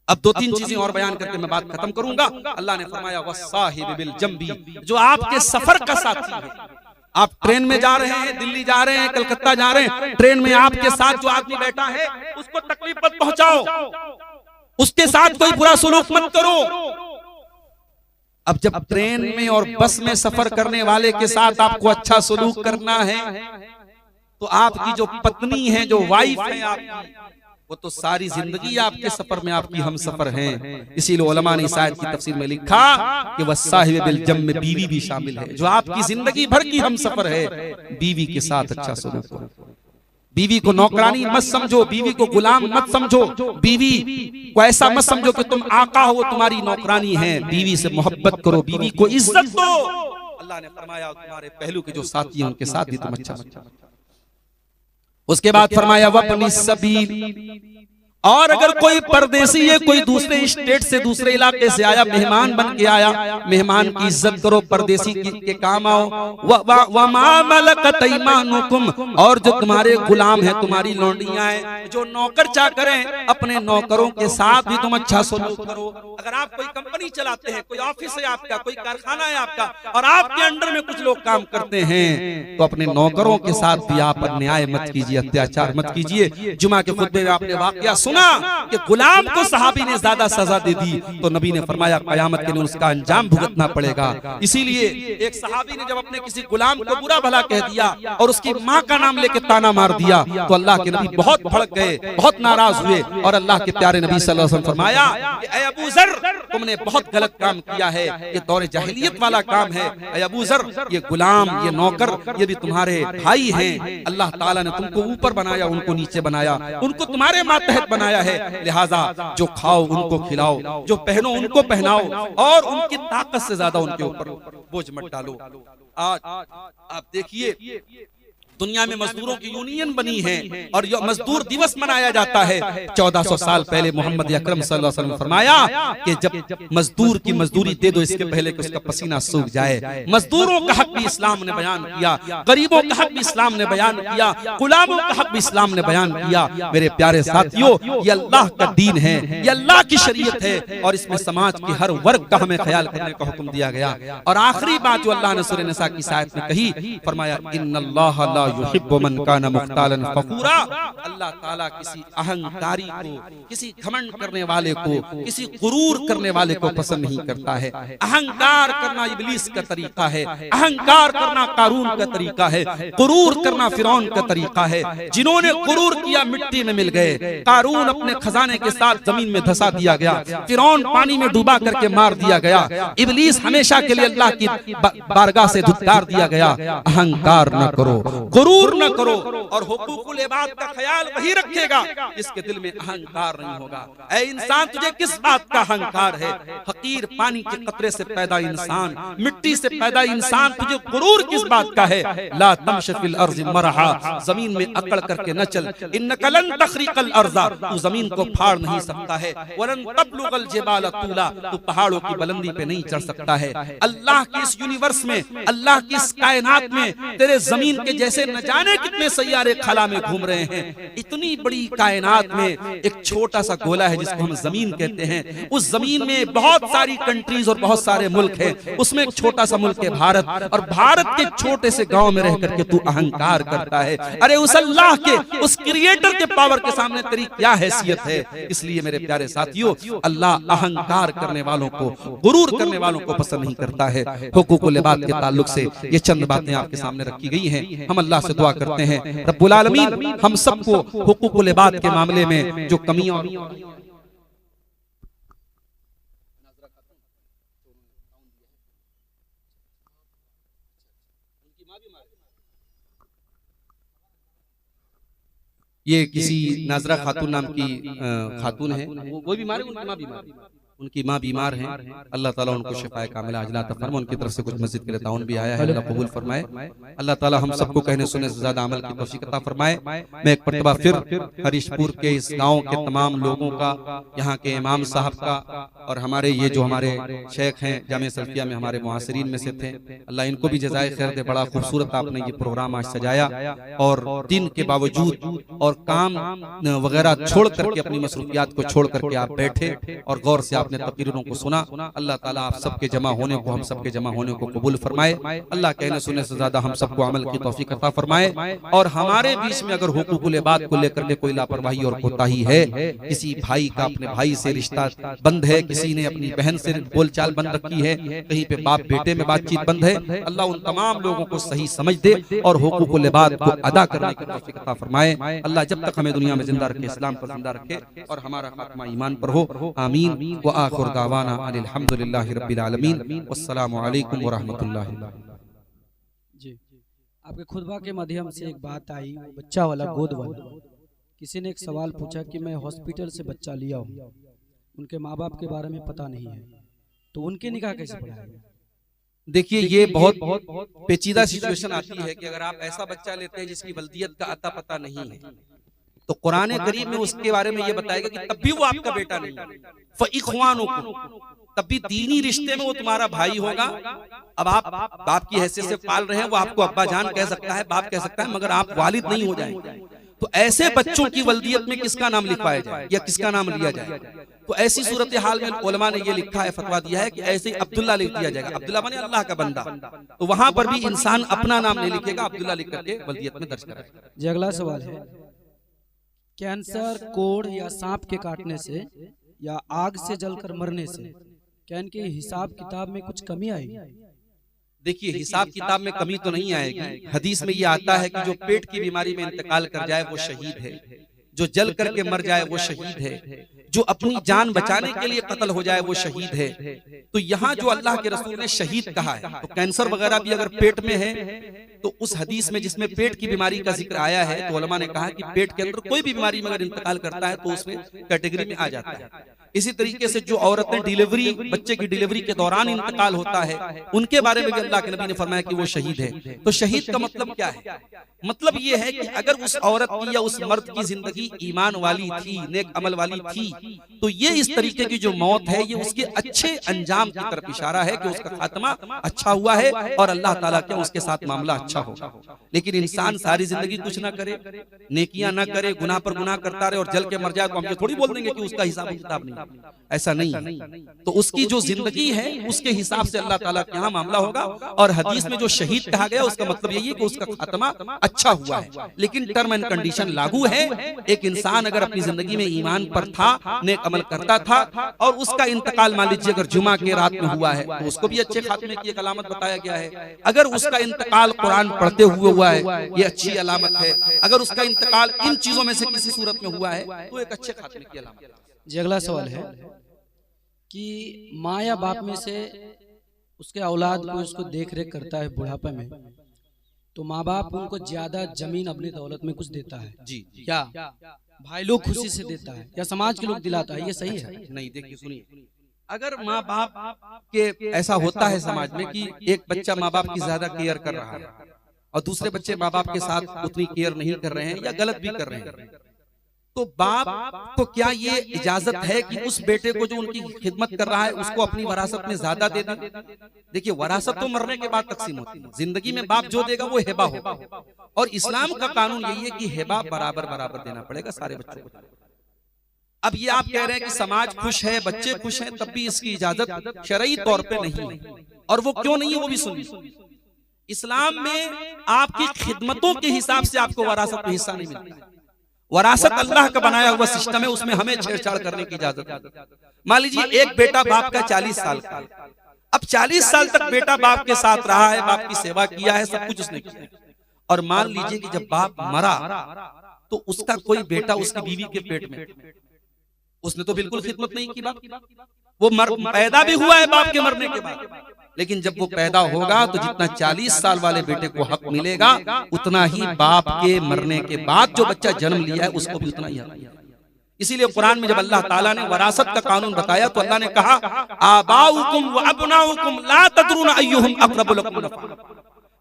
अब 2-3 चीजें और बयान करके मैं बात खत्म करूंगा। अल्लाह ने फरमाया वस्साहिब बिल जंबी, जो आपके सफर का साथी है। आप ट्रेन में जा रहे हैं, दिल्ली जा रहे हैं, कलकत्ता जा रहे हैं, ट्रेन में आपके साथ जो आदमी बैठा है उसको तकलीफ मत पहुंचाओ, उसके साथ कोई बुरा सलूक मत करो। अब जब ट्रेन में और बस में सफर करने वाले के साथ आपको अच्छा सलूक करना है तो आपकी जो पत्नी है, जो वाइफ है आपकी, वो तो सारी जिंदगी आपके सफर में आपकी हम सफर हैं। इसीलिए उलमा ने इस आयत की तफसीर में लिखा कि वस्साहिब बिल जम में बीवी भी शामिल है, जो आपकी जिंदगी भर की हम सफर है। बीवी के साथ अच्छा सलूक करो, बीवी को नौकरानी मत समझो, बीवी को गुलाम मत समझो, बीवी को ऐसा मत समझो कि तुम आका हो, तुम्हारी नौकरानी है। बीवी से मोहब्बत करो, बीवी को इज्जत दो। अल्लाह ने फरमाया तुम्हारे पहलू के जो साथी हैं उनके साथ भी तुम अच्छा। उसके बाद फरमाया वपनी सबील, और अगर कोई परदेसी है, कोई दूसरे स्टेट से दूसरे इलाके से आया, मेहमान बन के आया, मेहमान की इज्जत करो, परदेसी के काम आओ। वमा मलकत अयमानुकुम, और जो तुम्हारे गुलाम है, तुम्हारी लौंडियां हैं, जो नौकर चाकर हैं, अपने नौकरों के साथ भी तुम अच्छा सलूक करो। अगर आप कोई कंपनी चलाते हैं, कोई ऑफिस है आपका, कोई कारखाना है आपका, और आपके अंडर में कुछ लोग काम करते हैं, तो अपने नौकरों के साथ भी आप अन्याय मत कीजिए, अत्याचार मत कीजिए। जुमा के खुतबे में आपने वाकया सुना कि गुलाम को सहाबी ने ज्यादा सजा दे दी, तो नबी ने फरमाया कयामत के दिन उसका अंजाम भुगतना पड़ेगा। इसीलिए एक सहाबी ने जब अपने किसी गुलाम को बुरा भला कह दिया और उसकी माँ का नाम लेके ताना मार दिया, तो अल्लाह के नबी बहुत भड़क गए, बहुत नाराज हुए, और अल्लाह के प्यारे नबी सल्लल्लाहु अलैहि वसल्लम फरमाया कि ऐ अबू ज़र, तुमने बहुत गलत काम किया है, ये दौरे जाहिलियत वाला काम है। ऐ अबू ज़र, ये गुलाम, ये नौकर, ये भी तुम्हारे भाई हैं। अल्लाह ताला ने तुमको ऊपर बनाया, उनको नीचे बनाया, उनको तुम्हारे मातहत बनाया है, लिहाजा जो खाओ उनको खिलाओ, जो पहनो उनको पहनाओ, और उनकी ताकत से ज्यादा उनके ऊपर बोझ मत डालो। आज आप देखिए दुनिया में मजदूरों की यूनियन बनी है और यह मजदूर दिवस मनाया जाता है। 1400 साल पहले मोहम्मद अकरम सल्लल्लाहु अलैहि वसल्लम ने फरमाया कि जब मजदूर की मजदूरी दे दो इसके पहले कि उसका पसीना सूख जाए। मजदूरों का हक भी इस्लाम ने बयान किया, गरीबों का हक भी इस्लाम ने बयान किया, गुलामों का हक भी इस्लाम ने बयान किया। मेरे प्यारे साथियों, ये अल्लाह का दीन है, ये अल्लाह की शरीयत है और इसमें समाज के हर वर्ग का हमें ख्याल करने का हुक्म दिया गया। और आखिरी बात जो अल्लाह ने सूरह निसा की आयत में कही, फरमाया इन्नल्लाह ला युहिब्बु मन काना मुख्तालन फखूरा। अल्लाह ताला किसी अहंकारी को, किसी घमंड करने वाले को, किसी गुरूर करने वाले को पसंद नहीं करता है। अहंकार करना इब्लीस का तरीका है, अहंकार करना कारून का तरीका है, गुरूर करना फिरौन का तरीका है। जिन्होंने गुरूर किया मिट्टी में मिल गए। कारून अपने खजाने के साथ जमीन में धंसा दिया गया, फिरौन पानी में डूबा करके मार दिया गया, इब्लीस हमेशा के लिए अल्लाह की बारगाह से धुतकार दिया गया। अहंकार न करो, गुरूर न करो, और हुकूकुल इबाद का ख्याल वही रखेगा जिसके दिल में अहंकार नहीं होगा। ऐ इंसान, तुझे किस बात का अहंकार है? हकीर पानी के कतरे से पैदा इंसान, मिट्टी से पैदा इंसान, तुझे गुरूर किस बात का है? ला तमश फिल अर्ज़ मरहा, जमीन में अकड़ करके न चल। इन्नका लन तखरिकल अर्ज़ा, तू जमीन को फाड़ नहीं सकता है। वलन तबलुगल जिबाल तूला, तू पहाड़ों की बुलंदी पे नहीं चढ़ सकता है। अल्लाह की इस यूनिवर्स में, अल्लाह की इस कायनात में तेरे जमीन के जैसे न जाने कितने सैयारे खला में घूम रहे हैं। इतनी बड़ी कायनात में एक छोटा सा गोला है जिसको हम जमीन कहते हैं। उस जमीन में बहुत सारी कंट्रीज और बहुत सारे मुल्क हैं। उसमें एक छोटा सा मुल्क है भारत, और भारत के छोटे से गांव में रह करके तू अहंकार करता है। अरे उस अल्लाह के, उस क्रिएटर के पावर के सामने तेरी क्या हैसियत है? इसलिए मेरे प्यारे साथियों, अल्लाह अहंकार करने वालों को, गुरूर करने वालों को पसंद नहीं करता है। हुकूकुल इबाद के ताल्लुक से ये चंद बातें आपके सामने रखी गई हैं। हम अल्लाह से दुआ करते हैं रब्बुल आलमीन हम सबको हुकूकुल इबाद के मामले में जो कमियां ये किसी नाजरा खातून नाम की खातून है, वो बीमार है, उनकी माँ बीमार हैं। अल्लाह ताला उनको शिफाए कामिला अजला अता फरमाए। उनकी तरफ से कुछ मस्जिद के लिए ताउन भी आया है, अल्लाह कबूल फरमाए। अल्लाह ताला हम सबको कहने सुनने से ज्यादा अमल की तौफीक अता फरमाए। मैं एक मरतबा फिर हरीशपुर के इस गांव के तमाम लोगों का, यहाँ के इमाम साहब का, और हमारे ये जो हमारे शेख हैं जामिया सल्फिया में हमारे मुआसिरीन में से थे, अल्लाह इनको भी जज़ाए खैर दे। बड़ा खूबसूरत आपने ये प्रोग्राम आज सजाया, और दिन के बावजूद और काम वगैरह छोड़ करके, अपनी मसरूफियात को छोड़ करके आप बैठे और गौर से आपने तकरीरों को सुना। अल्लाह ताला आप सबके जमा होने को, हम सबके जमा होने को कबूल फरमाए। अल्लाह कहने सुनने से ज्यादा हम सबको अमल की तौफीक अता फरमाए। और हमारे बीच में अगर हुकूकुल इबाद को लेकर के कोई लापरवाही और कोताही है, किसी भाई का अपने भाई से रिश्ता बंद है, किसी ने अपनी बहन से बोलचाल बंद रखी है, कहीं पे बाप बेटे में बातचीत बंद है, अल्लाह उन तमाम लोगों को सही समझ दे और हुकूकुल इबाद को अदा करने की तौफीक अता फरमाए। अल्लाह जब तक हमें दुनिया में जिंदा रखे, इस्लाम पर जिंदा रखे और हमारा खात्मा ईमान पर हो। आमीन व आखिर दावाना अल्हम्दुलिल्लाहि रब्बिल आलमीन वस्सलामु अलैकुम व रहमतुल्लाहि। जी, आपके खुतबा के माध्यम से एक बात आई, बच्चा वाला, गोद वाला। किसी ने एक सवाल पूछा कि मैं हॉस्पिटल से बच्चा लिया हूँ, उनके माँ बाप के बारे में पता नहीं है, तो उनके निकाह कैसे पढ़ाएंगे? देखिए, ये बहुत पेचीदा सिचुएशन आती है कि अगर आप ऐसा बच्चा लेते हैं जिसकी वल्दियत का अता पता नहीं है, तो कुरान करीम में उसके बारे में ये बताएगा कि तब भी वो आपका बेटा नहीं है, फ़इख्वानुकुम, तब भी दीनी रिश्ते में वो तुम्हारा भाई होगा। अब आप बाप की हैसियत से पाल रहे हैं, वो आपको अब्बा जान कह सकता है, बाप कह सकता है, मगर आप वालिद नहीं हो जाएंगे। तो ऐसे बच्चों की वल्दियत में किसका नाम लिखवाया जाए या किसका नाम लिया जाए? तो ऐसी सूरत हाल में उलमा ने ये लिखा है, फतवा दिया है कि ऐसे ही अब्दुल्ला लिख दिया जाएगा। अब्दुल्ला माने अल्लाह का बंदा, तो वहां पर भी इंसान अपना नाम नहीं लिखेगा, अब्दुल्ला लिख करके वल्दियत में दर्ज कराएगा। जी, अगला सवाल है, कैंसर, कोढ़ या सांप के काटने से या आग से जलकर मरने से क्या इनके हिसाब किताब में कुछ कमी आएगी? देखिए, हिसाब किताब में कमी तो नहीं आएगी। हदीस में ये आता है कि जो पेट की बीमारी में इंतकाल कर जाए वो शहीद है, जो जल करके मर जाए वो शहीद है, जो अपनी जान बचाने के लिए कत्ल हो जाए वो शहीद है। तो यहाँ जो अल्लाह के रसूल ने शहीद कहा है, तो कैंसर वगैरह भी अगर पेट में है तो उस हदीस में जिसमें पेट की बीमारी का जिक्र आया है, तो उलमा ने कहा कि पेट के अंदर कोई भी बीमारी में अगर इंतकाल करता है तो उसमें कैटेगरी में आ जाता है। इसी तरीके से जो औरतें डिलीवरी, बच्चे की डिलीवरी के दौरान इंतकाल होता है, उनके बारे में भी अल्लाह के नबी ने फरमाया कि वो शहीद है। तो शहीद का मतलब क्या है? मतलब ये है कि अगर उस औरत की या उस मर्द की जिंदगी ईमान वाली थी, नेक अमल वाली थी, तो ये इस तरीके की जो मौत है ये उसके अच्छे अंजाम की तरफ इशारा है कि उसका खात्मा अच्छा हुआ है और अल्लाह ताला क्या उसके साथ मामला अच्छा होगा। लेकिन इंसान सारी जिंदगी कुछ ना करे, नेकियां ना करे, गुनाह पर गुनाह करता रहे और जल के मर जाए, तो हम ये थोड़ी बोल देंगे कि उसका हिसाब किताब नहीं। ऐसा नहीं है। तो उसकी जो जिंदगी है उसके हिसाब से अल्लाह ताला के यहाँ मामला होगा। और हदीस में जो शहीद कहा गया उसका मतलब यही है कि उसका खात्मा अच्छा हुआ है। लेकिन टर्म एंड कंडीशन लागू है। एक इंसान अगर अपनी जिंदगी में ईमान पर था, नेक अमल करता था और उसका इंतकाल मान लीजिए अगर जुमा के रात में हुआ है तो उसको भी अच्छे खात्मे की एक अलामत बताया गया है। अगर उसका इंतकाल कुरान पढ़ते हुए हुआ है ये अच्छी अलामत है। अगर उसका इंतकाल इन चीजों में से किसी सूरत में हुआ है तो एक अच्छे खात्मे की अलामत है। जी अगला सवाल है कि माँ या बाप में से उसके औलाद को उसको देख रेख करता है बुढ़ापे में, तो माँ बाप उनको ज्यादा जमीन अपनी दौलत में कुछ देता है जी, क्या भाई लोग खुशी से देता है या समाज के लोग दिलाता है, ये सही है? नहीं, देखिए सुनिए, अगर माँ बाप के ऐसा होता है समाज में कि एक बच्चा माँ बाप की ज्यादा केयर कर रहा है और दूसरे बच्चे माँ बाप के साथ उतनी केयर नहीं कर रहे हैं या गलत भी कर रहे हैं, तो बाप को क्या ये इजाजत है कि उस बेटे को जो उनकी खिदमत कर रहा है उसको अपनी वरासत में ज्यादा दे दें? देखिए वरासत तो मरने के बाद तकसीम होती है, जिंदगी में बाप जो देगा वो हिबा होगा। और इस्लाम का कानून यही है कि हिबा बराबर बराबर देना पड़ेगा सारे बच्चों को। अब ये आप कह रहे हैं कि समाज खुश है, बच्चे खुश हैं, तब भी इसकी इजाजत शरई तौर पे नहीं है। और वो क्यों नहीं है वो भी सुनिए। इस्लाम में आपकी खिदमतों के हिसाब से आपको वरासत में हिस्सा नहीं मिलता। वरासत अल्लाह का बनाया हुआ सिस्टम है, उसमें हमें छेड़छाड़ करने की इजाजत नहीं। मान लीजिए एक बेटा बाप का 40 साल का, अब 40 साल तक बेटा बाप के साथ रहा है, बाप की सेवा किया है, सब कुछ उसने किया, और मान लीजिए कि जब बाप मरा तो उसका कोई बेटा उसकी बीवी के पेट में, उसने तो बिल्कुल खिदमत नहीं की बाप की। वो पैदा भी हुआ है बाप के मरने के बाद, लेकिन जब वो पैदा होगा तो जितना 40 साल वाले बेटे को हक मिलेगा उतना ही बाप के मरने के बाद जो बच्चा जन्म लिया है उसको भी उतना ही हक। इसीलिए कुरान में जब अल्लाह ताला ने वरासत का कानून बताया तो अल्लाह ने कहा आबाउकुम व अबनाउकुम ला तदरुन अय्युहुम अक़रबु लकुम नफ़ा,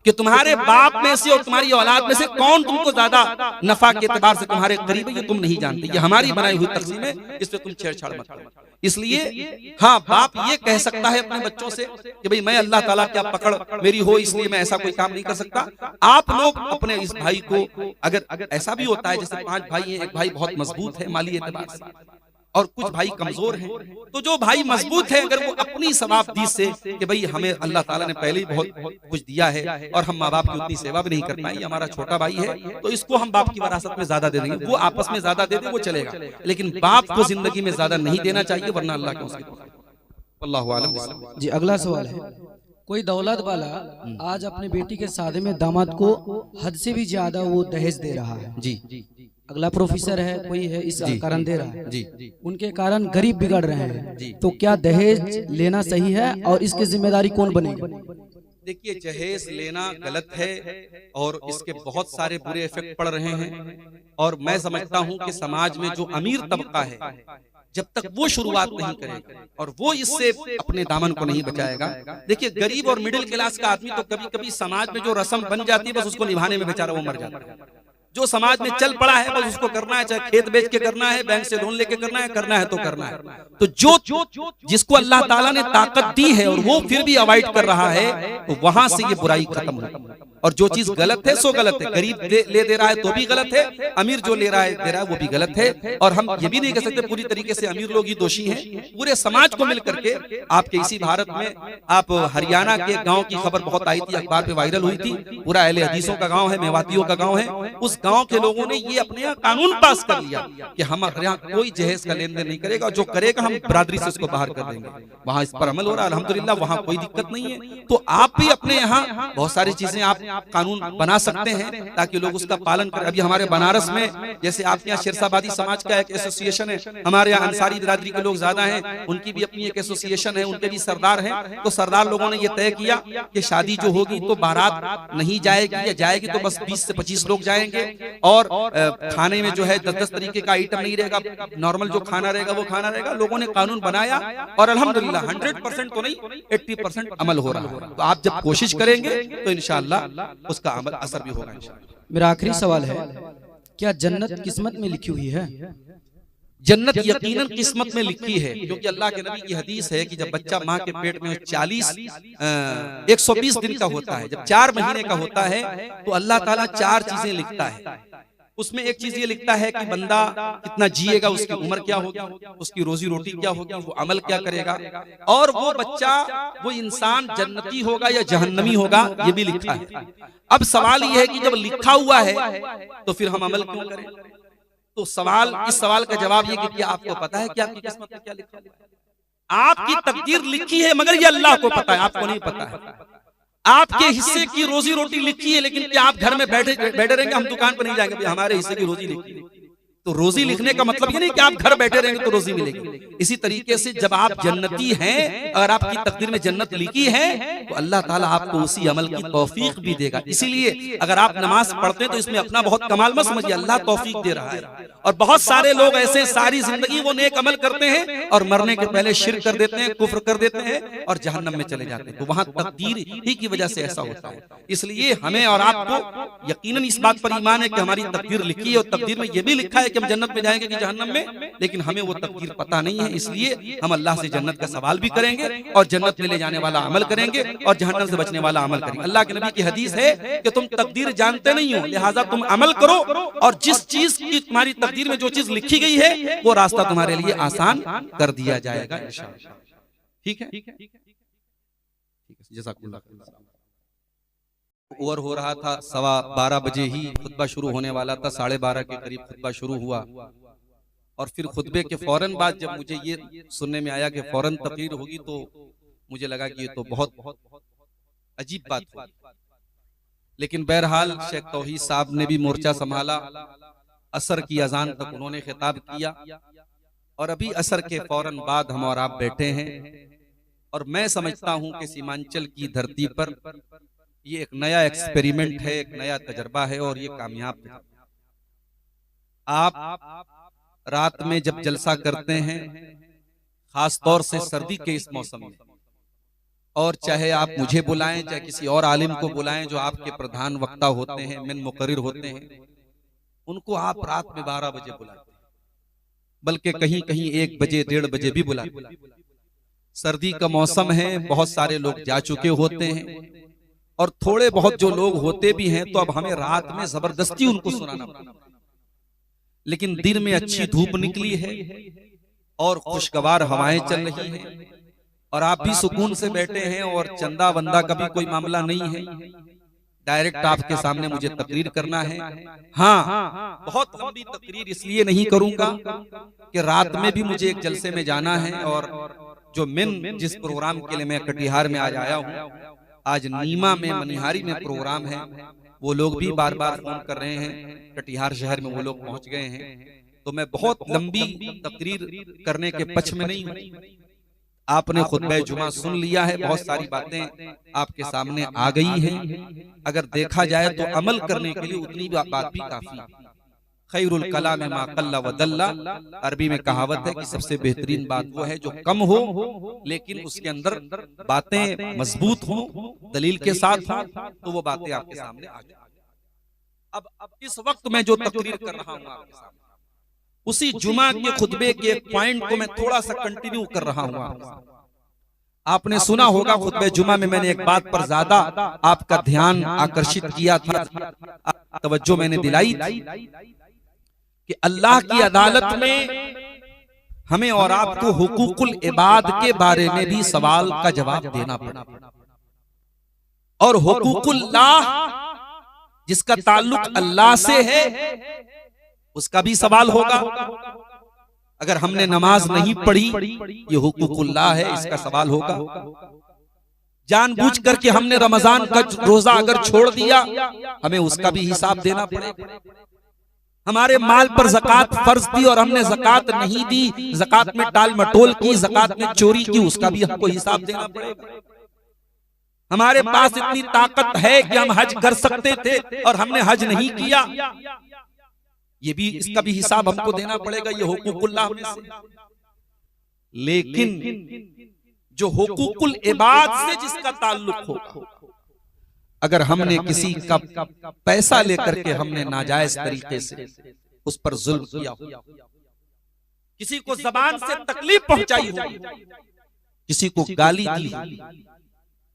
कि तुम्हारे बाप में से और तुम्हारी औलाद में से कौन तुमको ज्यादा नफा के एतबार से तुम्हारे करीब है ये तुम नहीं जानते। ये हमारी बनाई हुई तकसीम है, इस पे तुम छेड़छाड़ मत करो। इसलिए हाँ, बाप ये कह सकता है अपने बच्चों से कि भाई मैं अल्लाह ताला क्या पकड़ मेरी हो इसलिए मैं ऐसा कोई काम नहीं कर सकता। आप लोग अपने इस भाई को, अगर ऐसा भी होता है जैसे 5 भाई हैं, एक भाई बहुत मजबूत है माली एतबार से और कुछ भाई कमजोर हैं, तो जो भाई मजबूत है अगर वो अपनी सवाबदीद से कि भाई हमें अल्लाह ताला ने पहले ही बहुत कुछ दिया है और हम माँ बाप की उतनी सेवा भी नहीं कर पाए, हमारा छोटा भाई है तो इसको हम बाप की वरासत में ज्यादा दे देंगे, वो आपस में ज्यादा दे दे वो चलेगा, लेकिन बाप को जिंदगी में ज्यादा नहीं देना चाहिए वरना अल्लाह के उसके। अल्लाहु आलम। जी अगला सवाल है, कोई दौलत वाला आज अपने बेटी के शादी में दामाद को हद से भी ज्यादा वो दहेज दे रहा है। जी, अगला प्रोफेसर है, कोई है, इस कारण दे रहा है जी, उनके कारण गरीब बिगड़ रहे हैं, तो क्या दहेज लेना सही है और इसकी जिम्मेदारी कौन बनेगा? देखिए दहेज लेना गलत है और इसके बहुत सारे बुरे इफेक्ट पड़ रहे हैं। और मैं समझता हूं कि समाज में जो अमीर तबका है जब तक वो शुरुआत नहीं करेगा और वो इससे अपने दामन को नहीं बचाएगा, देखिए गरीब और मिडिल क्लास का आदमी तो कभी कभी समाज में जो रस्म बन जाती है बस उसको निभाने में बेचारा वो मर जाता है। जो समाज में चल पड़ा है बस उसको करना है, चाहे खेत बेच के करना है, बैंक से लोन लेके करना है तो करना है। तो जो जिसको अल्लाह ताला ने ताकत दी है और वो फिर भी अवॉइड कर रहा है तो वहां से ये बुराई खत्म होगी। और जो चीज गलत है सो गलत है, गरीब ले दे रहा है तो भी गलत है, अमीर जो ले रहा है दे रहा है वो भी गलत है। और हम ये भी नहीं कह सकते पूरी तरीके से अमीर लोग ही दोषी हैं, पूरे समाज को मिलकर के। आपके इसी भारत में आप हरियाणा के गांव की खबर बहुत आई थी, अखबार पे वायरल हुई थी, पूरा अहले हदीसों का गांव है, मेवातियों का गांव है, उस गांव के लोगों ने ये अपने यहाँ कानून पास कर लिया कि हमारे यहाँ कोई जहेज का लेन देन नहीं करेगा, जो करेगा हम बरादरी से उसको बाहर कर देंगे। वहां इस पर अमल हो रहा है अल्हम्दुलिल्लाह, वहां कोई दिक्कत नहीं है। तो आप भी अपने यहाँ बहुत सारी चीजें आप कानून बना सकते हैं ताकि लोग उसका पालन करें। अभी हमारे बनारस में जैसे आपके यहाँ शेरशाबादी समाज का एक एसोसिएशन है, हमारे यहाँ अंसारी बिरादरी के लोग ज्यादा हैं, उनकी भी अपनी एक एसोसिएशन है, उनके भी सरदार हैं। तो सरदार लोगों ने ये तय किया कि शादी जो होगी तो बारात नहीं जाएगी, या जाएगी तो बस 20 से 25 लोग जाएंगे, और खाने में जो है 10-10 तरीके का आइटम नहीं रहेगा, नॉर्मल जो खाना रहेगा वो खाना रहेगा। लोगों ने कानून बनाया और अल्हम्दुलिल्लाह 100% तो नहीं 80% अमल हो रहा है। तो आप जब कोशिश करेंगे तो इंशाअल्लाह उसका अमल असर भी होगा इंशाअल्लाह। मेरा आखिरी सवाल है, क्या जन्नत किस्मत में लिखी हुई है? जन्नत यकीनन किस्मत में लिखी है, क्योंकि अल्लाह के नबी की हदीस है कि जब बच्चा माँ के पेट में 120 दिन का होता है, जब 4 महीने का होता है तो अल्लाह ताला 4 चीजें लिखता है। उसमें एक चीज ये लिखता है कि बंदा कितना जिएगा, उसकी उम्र क्या होगी, उसकी रोजी रोटी क्या होगी, वो अमल क्या करेगा, और वो बच्चा वो इंसान जन्नती होगा या जहन्नमी होगा, ये भी लिखा है। अब सवाल ये है कि जब लिखा हुआ है तो फिर हम अमल क्यों करें? तो इस सवाल का जवाब ये कि क्या आपको पता है कि आपकी किस्मत में क्या लिखा है? आपकी तकदीर लिखी है मगर ये अल्लाह को पता है, आपको नहीं पता है। आपके हिस्से की रोजी रोटी लिखी है, लेकिन क्या आप घर में बैठे रहेंगे? हम दुकान पर नहीं जाएंगे, हमारे हिस्से की रोजी लिखी है। तो रोजी लिखने का मतलब ये नहीं कि आप घर बैठे रहेंगे तो रोजी मिलेगी। इसी तरीके से जब आप जन्नती हैं, अगर आपकी तकदीर में जन्नत लिखी है तो अल्लाह ताला आपको उसी अमल की तौफीक भी देगा। इसीलिए अगर आप नमाज पढ़ते हैं तो इसमें अपना बहुत कमाल मत समझिए, अल्लाह तौफीक दे रहा है। और बहुत सारे लोग ऐसे सारी जिंदगी वो नेक अमल करते हैं और मरने के पहले शिर्क कर देते हैं, कुफ्र कर देते हैं और जहन्नम में चले जाते हैं। तो वहां तकदीर ही की वजह से ऐसा होता है। इसलिए हमें और आपको यकीनन इस बात पर ईमान है कि हमारी तकदीर लिखी है, और तकदीर में यह भी लिखा है कि हम जन्नत में जाएंगे कि जहन्नम में, लेकिन हमें वो तकदीर पता नहीं है। इसलिए हम अल्लाह से जन्नत का सवाल भी करेंगे और जन्नत में ले जाने वाला अमल करेंगे और जहन्नम से बचने वाला अमल करेंगे। अल्लाह के नबी की हदीस है कि तुम तकदीर जानते नहीं हो, लिहाजा तुम अमल करो, और जिस चीज की तुम्हारी तकदीर में जो चीज लिखी गई है वो रास्ता तुम्हारे लिए आसान कर दिया जाएगा इंशाअल्लाह। ठीक है, जज़ाकुल्लाह। ओवर हो रहा था, 12:15 बजे ही खुतबा शुरू होने वाला था, 12:30 के करीब खुतबा शुरू हुआ, और फिर खुतबे के फौरन बाद जब मुझे ये सुनने में आया कि फौरन तकरीर होगी तो मुझे लगा कि ये तो बहुत अजीब बात है। लेकिन बहरहाल शेख तौहीद साहब ने भी मोर्चा संभाला, असर की अजान तक उन्होंने खिताब किया, और अभी असर के फौरन बाद हम और आप बैठे हैं। और मैं समझता हूं कि सीमांचल की धरती पर ये एक नया एक्सपेरिमेंट है, एक नया तजर्बा है, और ये कामयाब है। आप रात में जब जलसा करते हैं, खास तौर से सर्दी के इस मौसम में, और चाहे आप मुझे बुलाएं चाहे किसी और आलिम को बुलाएं जो आपके प्रधान वक्ता होते हैं, मेन मुकर्रिर होते हैं, उनको आप रात में 12 बजे बुलाते हैं, बल्कि कहीं कहीं 1 बजे 1:30 बजे भी बुलाते हैं। सर्दी का मौसम है, बहुत सारे लोग जा चुके होते हैं, और थोड़े बहुत जो लोग होते भी हैं तो अब हमें रात में जबरदस्ती उनको सुनाना पड़ता है। लेकिन दिन में अच्छी धूप निकली है और खुशगवार हवाएं चल रही हैं, और आप भी सुकून से बैठे हैं, और चंदा वंदा का भी कोई मामला नहीं है। डायरेक्ट आपके सामने मुझे तकरीर करना है। हाँ, बहुत लंबी तकरीर इसलिए नहीं करूंगा कि रात में भी मुझे एक जलसे में जाना है, और जो मेन जिस प्रोग्राम के लिए मैं कटिहार में आज आया हूँ, आज नीमा में मनिहारी में प्रोग्राम है, वो लोग भी बार बार फोन कर रहे हैं, कटिहार शहर में वो लोग पहुंच गए हैं। तो मैं बहुत लंबी तकरीर करने के पक्ष में नहीं हूं। आपने खुतबा जुमा सुन लिया है, बहुत सारी बातें आपके सामने आ गई हैं। अगर देखा जाए तो अमल करने के लिए उतनी बात भी काफी है। खैरुल कलाम मा कल्ला व दल्ला, अरबी में कहावत है कि सबसे बेहतरीन बात वो है जो कम हो लेकिन उसके अंदर बातें मजबूत हो, दलील के साथ हो, तो वो बातें आपके सामने आ जाए। अब इस वक्त मैं जो तकरीर कर रहा हूँ आपके सामने, उसी जुमा के खुतबे के एक पॉइंट को मैं थोड़ा सा कंटिन्यू कर रहा हूँ। आपने सुना होगा खुतबे जुमा में मैंने एक बात पर ज्यादा आपका ध्यान आकर्षित किया था, तवज्जो मैंने दिलाई थी कि अल्लाह की अदालत में हमें और आपको हुकूकुल इबाद के बारे में भी सवाल का जवाब देना पड़ा, और हुकूकुल्लाह जिसका ताल्लुक अल्लाह से है उसका भी सवाल होगा। अगर हमने नमाज नहीं पढ़ी, ये हुकूकुल्लाह है, इसका सवाल होगा। जानबूझ करके हमने रमजान का रोजा अगर छोड़ दिया, हमें उसका भी हिसाब देना पड़ेगा। हमारे माल पर ज़कात फर्ज थी और हमने ज़कात नहीं दी, ज़कात में टाल मटोल की, ज़कात में चोरी की, उसका भी हमको हिसाब देना पड़ेगा। हमारे पास इतनी ताकत है कि हम हज कर सकते थे और हमने हज नहीं किया, ये भी, इसका भी हिसाब हमको देना पड़ेगा। ये हुकूकुल्लाह में से। लेकिन जो हुकूकुल इबाद से जिसका ताल्लुक होगा, अगर हमने किसी का पैसा लेकर के हमने नाजायज तरीके से उस पर जुल्म किया हो, किसी को जबान से तकलीफ पहुंचाई हो, किसी को गाली दी हो,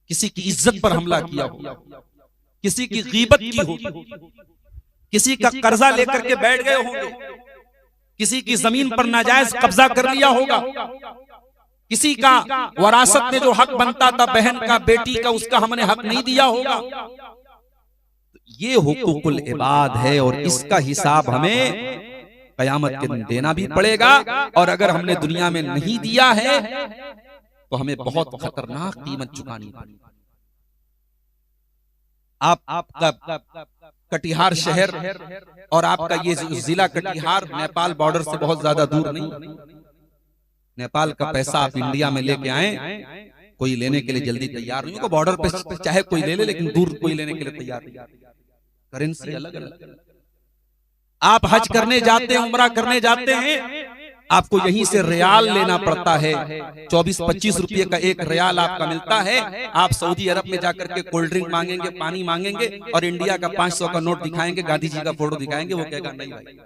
किसी की इज्जत पर हमला किया हो, किसी की गीबत की हो, किसी का कर्जा लेकर के बैठ गए होंगे, किसी की जमीन पर नाजायज कब्जा कर लिया होगा, किसी का वरासत में जो हक बनता था बहन का, बेटी का, उसका हमने हक नहीं दिया होगा। ये हुकूकुल इबाद है और इसका हिसाब हमें कयामत के दिन देना भी पड़ेगा। और अगर हमने दुनिया में नहीं दिया है तो हमें बहुत खतरनाक कीमत चुकानी पड़ेगी। आपका कटिहार शहर और आपका ये जिला कटिहार नेपाल बॉर्डर से बहुत ज्यादा दूर नहीं। नेपाल का पैसा आप इंडिया में लेके आए, कोई लेने के लिए जल्दी तैयार नहीं होगा। बॉर्डर पे चाहे कोई ले ले, लेकिन दूर कोई लेने के लिए तैयार नहीं। करेंसी अलग अलग। आप हज करने जाते हैं, उम्रा करने जाते हैं, आपको यहीं से रियाल लेना पड़ता है। 24-25 रुपये का एक रियाल आपका मिलता है। आप सऊदी अरब में जाकर के कोल्ड ड्रिंक मांगेंगे, पानी मांगेंगे और इंडिया का 500 का नोट दिखाएंगे, गांधी जी का फोटो दिखाएंगे, वो कहेगा नहीं भाई,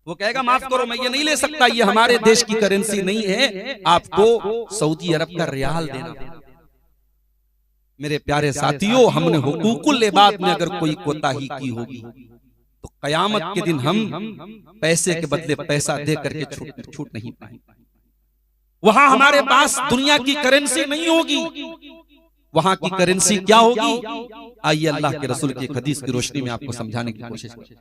वो कहेगा माफ करो मैं ये नहीं ले सकता, ये हमारे देश की करेंसी नहीं है, आपको सऊदी अरब का रियाल देना पड़ेगा। मेरे प्यारे साथियों, हमने हुकूकुल इबाद में अगर कोई कोताही की होगी तो कयामत के दिन हम पैसे के बदले पैसा दे करके छूट नहीं पाएंगे। वहां हमारे पास दुनिया की करेंसी नहीं होगी, वहां की करेंसी क्या होगी? आइए अल्लाह के रसूल की हदीस की रोशनी में आपको समझाने की कोशिश करें।